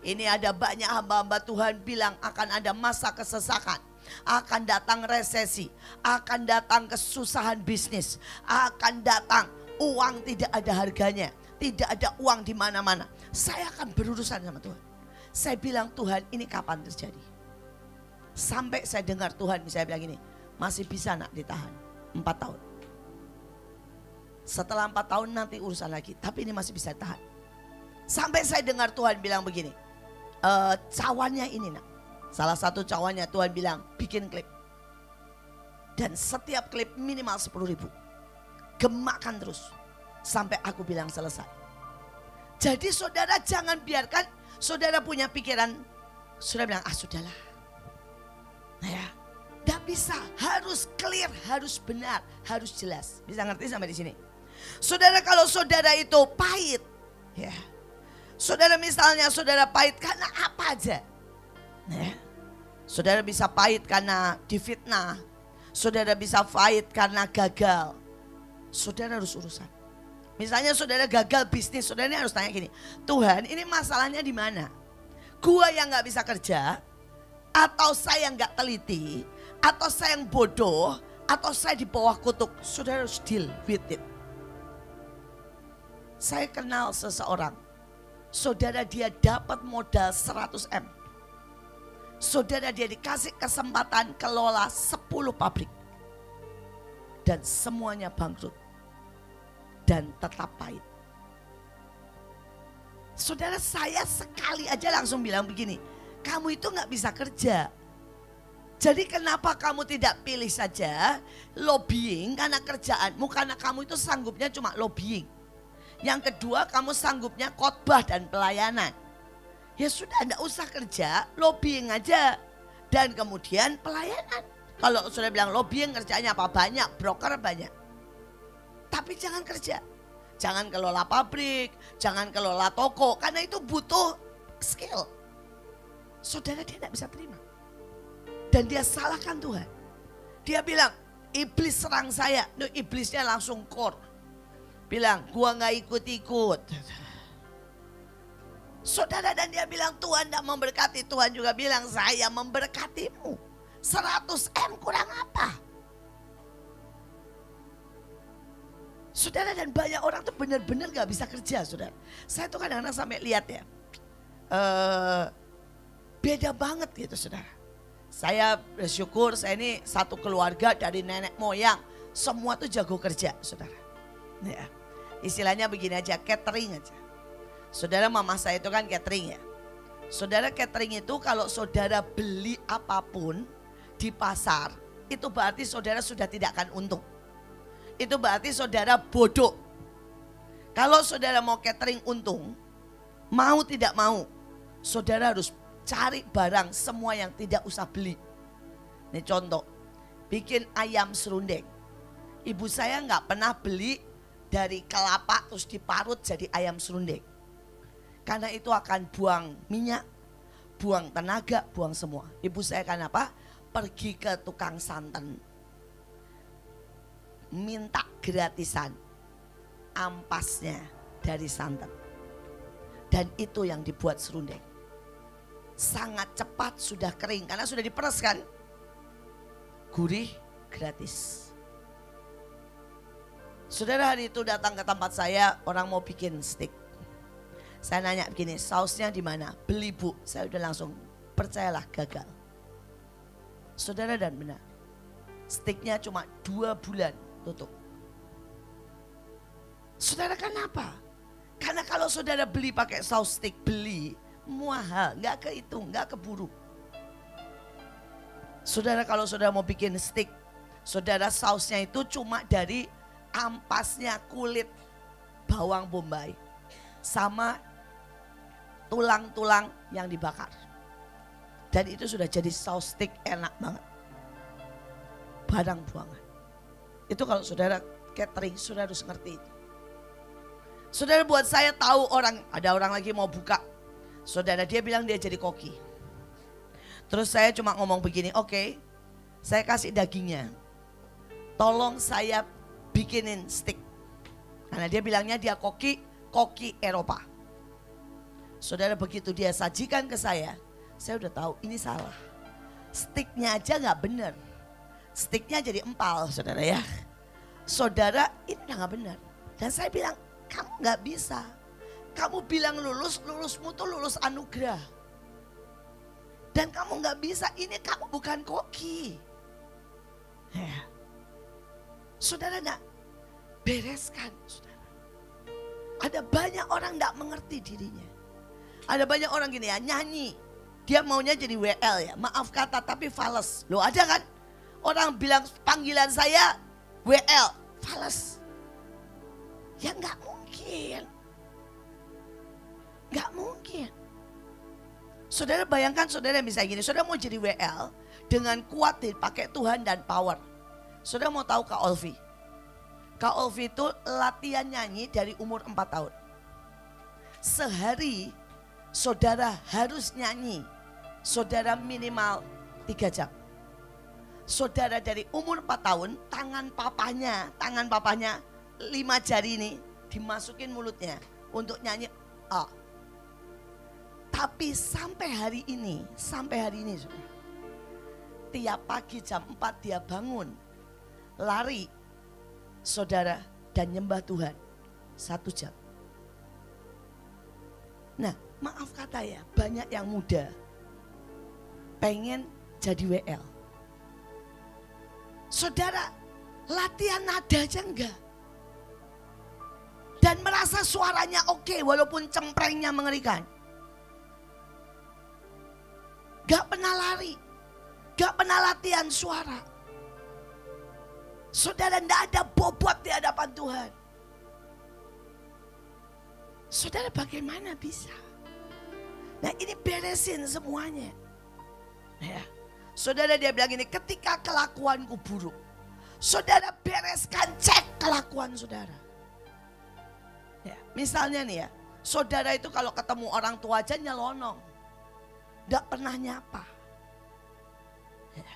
ini ada banyak hamba-hamba Tuhan bilang akan ada masa kesesakan, akan datang resesi, akan datang kesusahan bisnis, akan datang uang tidak ada harganya, tidak ada uang di mana-mana. Saya akan berurusan sama Tuhan. Saya bilang, Tuhan, ini kapan terjadi? Sampai saya dengar Tuhan misalnya bilang gini, masih bisa nak ditahan 4 tahun. Setelah 4 tahun nanti urusan lagi, tapi ini masih bisa tahan. Sampai saya dengar Tuhan bilang begini, cawannya ini nak. Salah satu cawannya Tuhan bilang bikin klip. Dan setiap klip minimal 10.000. Gemakan terus sampai aku bilang selesai. Jadi saudara jangan biarkan saudara punya pikiran, saudara bilang sudahlah. Nah ya, tidak bisa, harus clear, harus benar, harus jelas. Bisa ngerti sampai di sini? Saudara, kalau saudara itu pahit, ya, saudara misalnya saudara pahit karena apa aja, ya, saudara bisa pahit karena difitnah, saudara bisa pahit karena gagal, saudara harus urusan. Misalnya saudara gagal bisnis, saudara ini harus tanya gini, Tuhan, ini masalahnya di mana? Gua yang nggak bisa kerja, atau saya nggak teliti, atau saya yang bodoh, atau saya di bawah kutuk? Saudara harus deal with it. Saya kenal seseorang, saudara dia dapat modal 100 M. Saudara dia dikasih kesempatan kelola 10 pabrik. Dan semuanya bangkrut. Dan tetap pahit. Saudara, saya sekali aja langsung bilang begini, kamu itu gak bisa kerja. Jadi kenapa kamu tidak pilih saja lobbying karena kerjaanmu, karena kamu itu sanggupnya cuma lobbying. Yang kedua, kamu sanggupnya khotbah dan pelayanan. Ya sudah, enggak usah kerja, lobbying aja. Dan kemudian pelayanan. Kalau sudah bilang lobbying kerjanya apa? Banyak, broker banyak. Tapi jangan kerja. Jangan kelola pabrik, jangan kelola toko. Karena itu butuh skill. Saudara, dia tidak bisa terima. Dan dia salahkan Tuhan. Dia bilang, iblis serang saya. Duh, iblisnya langsung core. Bilang, gua gak ikut-ikut. Saudara, dan dia bilang Tuhan tidak memberkati. Tuhan juga bilang, saya memberkatimu. 100 M kurang apa? Saudara, dan banyak orang tuh benar-benar gak bisa kerja, saudara. Saya tuh kadang-kadang sampai lihat ya. Beda banget gitu, saudara. Saya bersyukur saya ini satu keluarga dari nenek moyang. Semua tuh jago kerja, saudara. Ya, istilahnya begini aja, catering aja. Saudara, mama saya itu kan catering ya. Saudara, catering itu kalau saudara beli apapun di pasar, itu berarti saudara sudah tidak akan untung. Itu berarti saudara bodoh. Kalau saudara mau catering untung, mau tidak mau, saudara harus cari barang semua yang tidak usah beli. Ini contoh, bikin ayam serundeng. Ibu saya nggak pernah beli dari kelapa terus diparut jadi ayam serundeng. Karena itu akan buang minyak, buang tenaga, buang semua. Ibu saya kan apa? Pergi ke tukang santan. Minta gratisan ampasnya dari santan. Dan itu yang dibuat serundeng. Sangat cepat sudah kering karena sudah diperes kan. Gurih, gratis. Saudara, hari itu datang ke tempat saya, orang mau bikin steak. Saya nanya begini, sausnya di mana? Beli bu. Saya udah langsung, percayalah gagal. Saudara, dan benar. Steaknya cuma 2 bulan tutup. Saudara, kenapa? Karena kalau saudara beli pakai saus steak, beli mahal, nggak kehitung, nggak keburu. Saudara, kalau saudara mau bikin steak, saudara sausnya itu cuma dari ampasnya kulit bawang bombay sama tulang-tulang yang dibakar. Dan itu sudah jadi saus steak enak banget. Barang buangan. Itu kalau saudara catering, saudara harus ngerti itu. Saudara, buat saya tahu ada orang lagi mau buka. Saudara, dia bilang dia jadi koki. Terus saya cuma ngomong begini, oke, saya kasih dagingnya. Tolong saya bikinin steak. Karena dia bilangnya dia koki Eropa. Saudara, begitu dia sajikan ke saya udah tahu ini salah. Steaknya aja gak bener. Steaknya jadi empal, saudara ya. Saudara, ini udah gak bener. Dan saya bilang, kamu gak bisa. Kamu bilang lulusmu tuh lulus anugerah. Dan kamu gak bisa, ini kamu bukan koki. Ya. Saudara nak bereskan, saudara. Ada banyak orang gak mengerti dirinya. Ada banyak orang gini ya, nyanyi. Dia maunya jadi WL ya, maaf kata tapi fales. Loh ada kan? Orang bilang panggilan saya WL, fales. Ya gak mungkin. Gak mungkin. Saudara bayangkan saudara misalnya gini, saudara mau jadi WL dengan kuat dipakai Tuhan dan power. Saudara mau tahu Kak Olvi? Kak Olvi itu latihan nyanyi dari umur 4 tahun. Sehari saudara harus nyanyi, saudara minimal 3 jam. Saudara dari umur 4 tahun, tangan papanya 5 jari ini dimasukin mulutnya untuk nyanyi A. Tapi sampai hari ini saudara, tiap pagi jam 4 dia bangun, lari saudara dan nyembah Tuhan 1 jam. Nah maaf kata ya, banyak yang muda pengen jadi WL. Saudara latihan nada aja enggak. Dan merasa suaranya oke walaupun cemprengnya mengerikan. Gak pernah lari, gak pernah latihan suara. Saudara tidak ada bobot di hadapan Tuhan. Saudara bagaimana bisa? Nah ini beresin semuanya. Ya. Saudara dia bilang ini, ketika kelakuanku buruk. Saudara bereskan, cek kelakuan saudara. Ya, misalnya nih ya, saudara itu kalau ketemu orang tua aja nyelonong. Tidak pernah nyapa. Ya.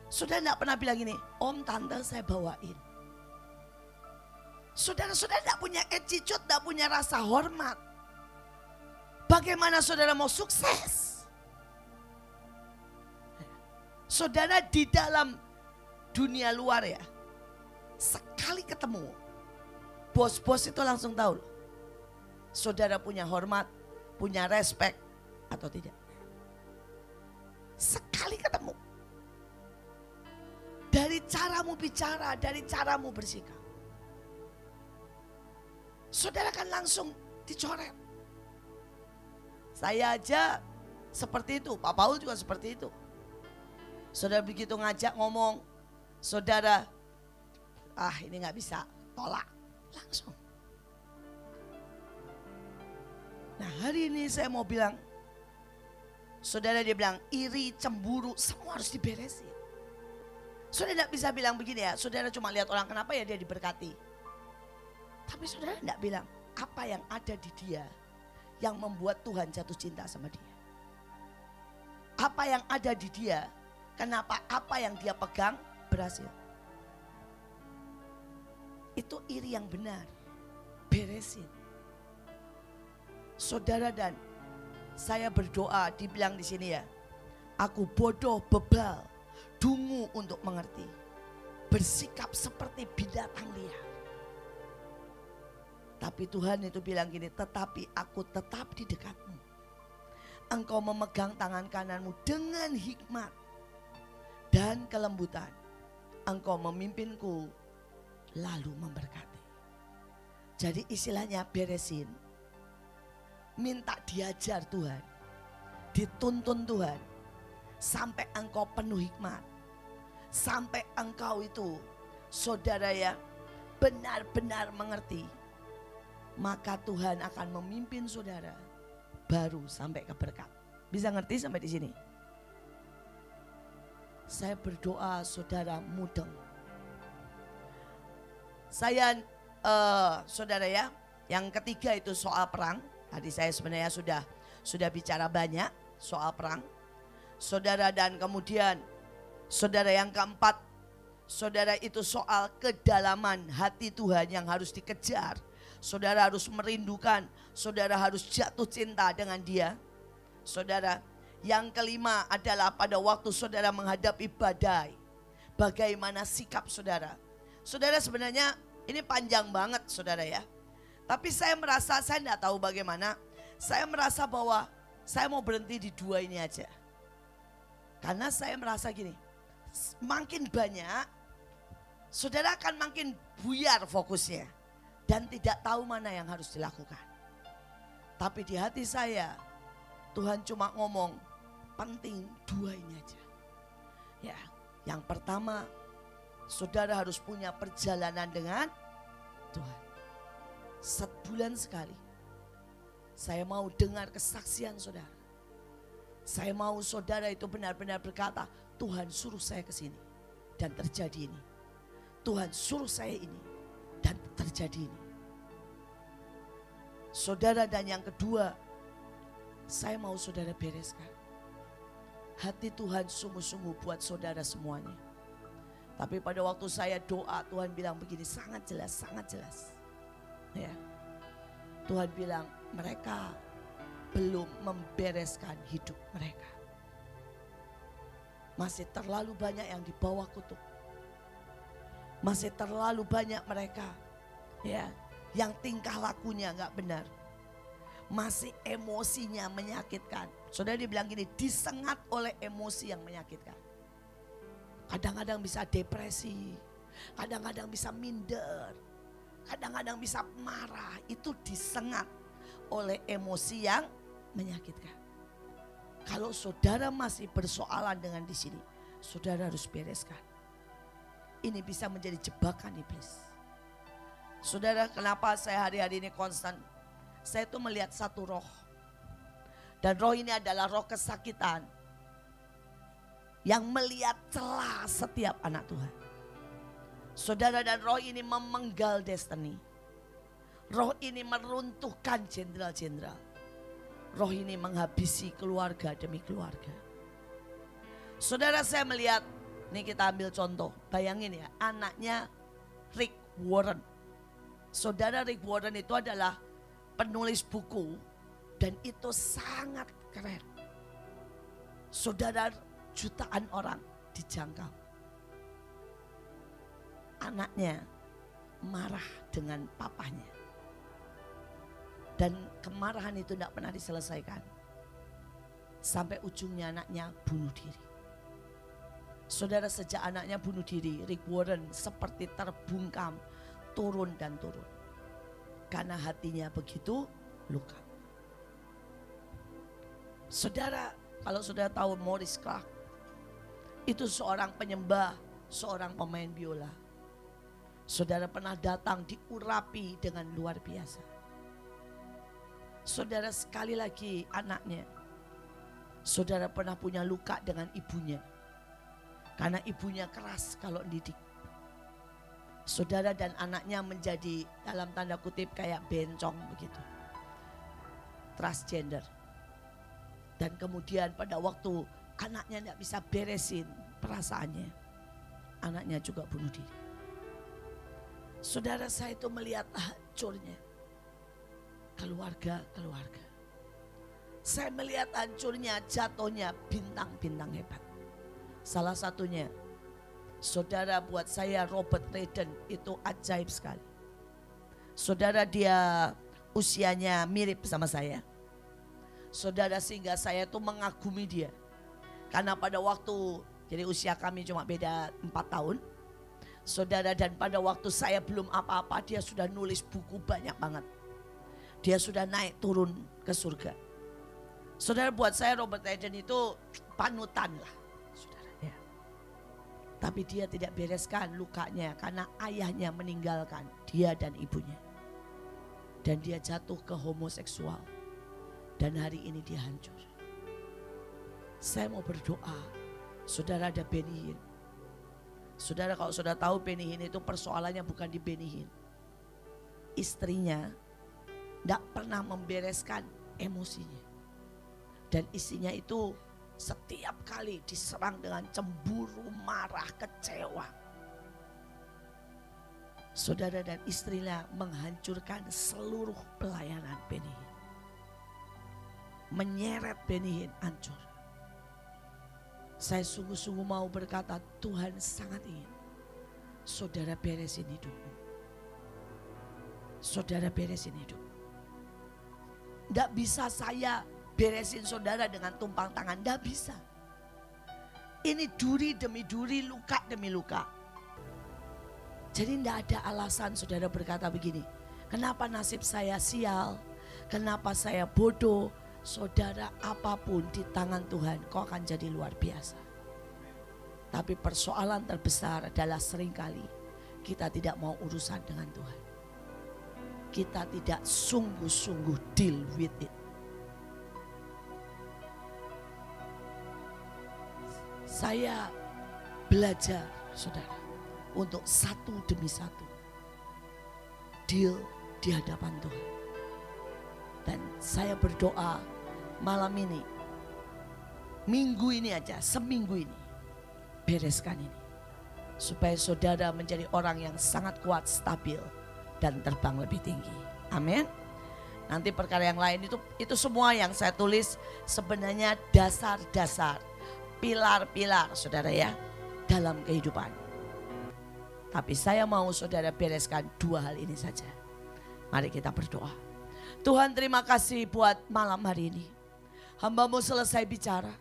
Saudara tidak pernah bilang gini, om tante saya bawain. Saudara-saudara tidak punya attitude, tidak punya rasa hormat. Bagaimana saudara mau sukses? Saudara di dalam dunia luar ya, sekali ketemu, bos-bos itu langsung tahu loh. Saudara punya hormat, punya respect atau tidak. Sekali ketemu. Dari caramu bicara, dari caramu bersikap. Saudara kan langsung dicoret. Saya aja seperti itu, Pak Paul juga seperti itu. Saudara begitu ngajak ngomong, saudara, ini gak bisa, tolak, langsung. Nah hari ini saya mau bilang, saudara dia bilang iri, cemburu, semua harus diberesin. Saudara tidak bisa bilang begini ya, saudara cuma lihat orang kenapa ya dia diberkati. Tapi saudara tidak bilang apa yang ada di dia yang membuat Tuhan jatuh cinta sama dia. Apa yang ada di dia, kenapa apa yang dia pegang berhasil. Itu iri yang benar, beresin. Saudara dan saya berdoa, dibilang di sini ya, aku bodoh, bebal, dungu untuk mengerti. Bersikap seperti binatang liar. Tapi Tuhan itu bilang gini, tetapi aku tetap di dekatmu. Engkau memegang tangan kananmu dengan hikmat dan kelembutan. Engkau memimpinku lalu memberkati. Jadi istilahnya beresin. Minta diajar Tuhan. Dituntun Tuhan. Sampai engkau penuh hikmat. Sampai engkau itu saudara ya benar-benar mengerti, maka Tuhan akan memimpin saudara baru sampai ke berkat. Bisa ngerti sampai di sini? Saya berdoa saudara mudeng. Saya saudara ya, yang ketiga itu soal perang. Tadi saya sebenarnya sudah bicara banyak soal perang. Saudara, dan kemudian saudara yang keempat, saudara, itu soal kedalaman hati Tuhan yang harus dikejar. Saudara harus merindukan, saudara harus jatuh cinta dengan Dia. Saudara, yang kelima adalah pada waktu saudara menghadapi badai, bagaimana sikap saudara. Saudara, sebenarnya ini panjang banget saudara ya. Tapi saya merasa, saya tidak tahu bagaimana, saya merasa bahwa saya mau berhenti di dua ini aja. Karena saya merasa gini, makin banyak, saudara akan makin buyar fokusnya. Dan tidak tahu mana yang harus dilakukan. Tapi di hati saya, Tuhan cuma ngomong, penting dua ini aja. Ya, yang pertama, saudara harus punya perjalanan dengan Tuhan. Sebulan sekali, saya mau dengar kesaksian saudara. Saya mau saudara itu benar-benar berkata, Tuhan suruh saya ke sini dan terjadi ini. Tuhan suruh saya ini dan terjadi ini. Saudara, dan yang kedua, saya mau saudara bereskan hati Tuhan sungguh-sungguh buat saudara semuanya. Tapi pada waktu saya doa, Tuhan bilang begini, sangat jelas, sangat jelas. Ya. Tuhan bilang mereka belum membereskan hidup mereka. Masih terlalu banyak yang di bawah kutuk. Masih terlalu banyak mereka ya yang tingkah lakunya nggak benar. Masih emosinya menyakitkan. Saudara, dibilang gini, disengat oleh emosi yang menyakitkan. Kadang-kadang bisa depresi, kadang-kadang bisa minder, kadang-kadang bisa marah. Itu disengat oleh emosi yang menyakitkan. Kalau saudara masih bersoalan dengan di sini, saudara harus bereskan. Ini bisa menjadi jebakan iblis. Saudara, kenapa saya hari-hari ini konstan? Saya tuh melihat satu roh. Dan roh ini adalah roh kesakitan yang melihat celah setiap anak Tuhan. Saudara, dan roh ini memenggal destiny. Roh ini meruntuhkan jenderal-jenderal. Roh ini menghabisi keluarga demi keluarga. Saudara, saya melihat, ini kita ambil contoh, bayangin ya, anaknya Rick Warren. Saudara, Rick Warren itu adalah penulis buku dan itu sangat keren. Saudara, jutaan orang dijangkau. Anaknya marah dengan papanya. Dan kemarahan itu tidak pernah diselesaikan. Sampai ujungnya anaknya bunuh diri. Saudara, sejak anaknya bunuh diri, Rick Warren seperti terbungkam, turun dan turun. Karena hatinya begitu luka. Saudara, kalau saudara tahu Maurice Clark, itu seorang penyembah, seorang pemain biola. Saudara pernah datang diurapi dengan luar biasa. Saudara, sekali lagi anaknya, saudara pernah punya luka dengan ibunya. Karena ibunya keras kalau didik. Saudara, dan anaknya menjadi dalam tanda kutip kayak bencong begitu. Transgender. Dan kemudian pada waktu anaknya tidak bisa beresin perasaannya, anaknya juga bunuh diri. Saudara, saya itu melihat hancurnya keluarga-keluarga. Saya melihat hancurnya, jatuhnya bintang-bintang hebat. Salah satunya, saudara, buat saya Robert Redden itu ajaib sekali. Saudara, dia usianya mirip sama saya. Saudara, sehingga saya tuh mengagumi dia. Karena pada waktu, jadi usia kami cuma beda 4 tahun. Saudara, dan pada waktu saya belum apa-apa, dia sudah nulis buku banyak banget. Dia sudah naik turun ke surga. Saudara, buat saya Robert Redden itu panutan lah. Saudara, ya. Tapi dia tidak bereskan lukanya karena ayahnya meninggalkan dia dan ibunya. Dan dia jatuh ke homoseksual. Dan hari ini dia hancur. Saya mau berdoa, saudara ada Benny Hinn. Saudara, kalau saudara tahu Benny Hinn itu persoalannya bukan di Benny Hinn. Istrinya tidak pernah membereskan emosinya. Dan istrinya itu setiap kali diserang dengan cemburu, marah, kecewa. Saudara dan istrinya menghancurkan seluruh pelayanan Benny Hinn. Menyeret Benny Hinn hancur. Saya sungguh-sungguh mau berkata, Tuhan sangat ingin saudara beresin hidupmu. Saudara beresin hidup. Tidak bisa saya beresin saudara dengan tumpang tangan, tidak bisa. Ini duri demi duri, luka demi luka. Jadi tidak ada alasan saudara berkata begini, kenapa nasib saya sial, kenapa saya bodoh. Saudara, apapun di tangan Tuhan kau akan jadi luar biasa. Tapi persoalan terbesar adalah seringkali kita tidak mau urusan dengan Tuhan. Kita tidak sungguh-sungguh deal with it. Saya belajar, saudara, untuk satu demi satu deal di hadapan Tuhan. Dan saya berdoa malam ini, minggu ini aja, seminggu ini, bereskan ini. Supaya saudara menjadi orang yang sangat kuat, stabil, dan terbang lebih tinggi. Amin. Nanti perkara yang lain itu semua yang saya tulis sebenarnya dasar-dasar, pilar-pilar saudara ya, dalam kehidupan. Tapi saya mau saudara bereskan dua hal ini saja. Mari kita berdoa. Tuhan, terima kasih buat malam hari ini. Hamba-Mu selesai bicara.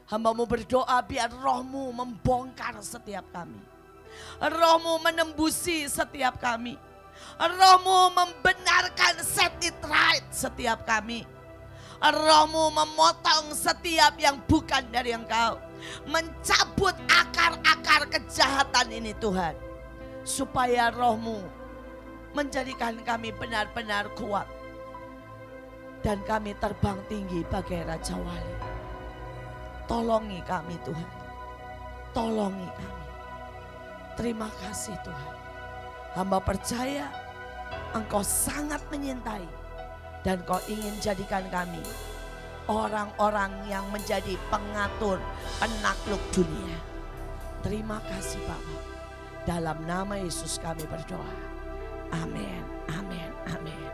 Hamba-Mu berdoa biar Roh-Mu membongkar setiap kami. Roh-Mu menembusi setiap kami. Roh-Mu membenarkan, set it right setiap kami. Roh-Mu memotong setiap yang bukan dari Engkau. Mencabut akar-akar kejahatan ini Tuhan. Supaya Roh-Mu menjadikan kami benar-benar kuat. Dan kami terbang tinggi bagai Raja Wali. Tolongi kami Tuhan. Tolongi kami. Terima kasih Tuhan. Hamba percaya Engkau sangat menyintai. Dan Kau ingin jadikan kami orang-orang yang menjadi pengatur, penakluk dunia. Terima kasih Bapa. Dalam nama Yesus kami berdoa. Amin, amin, amin.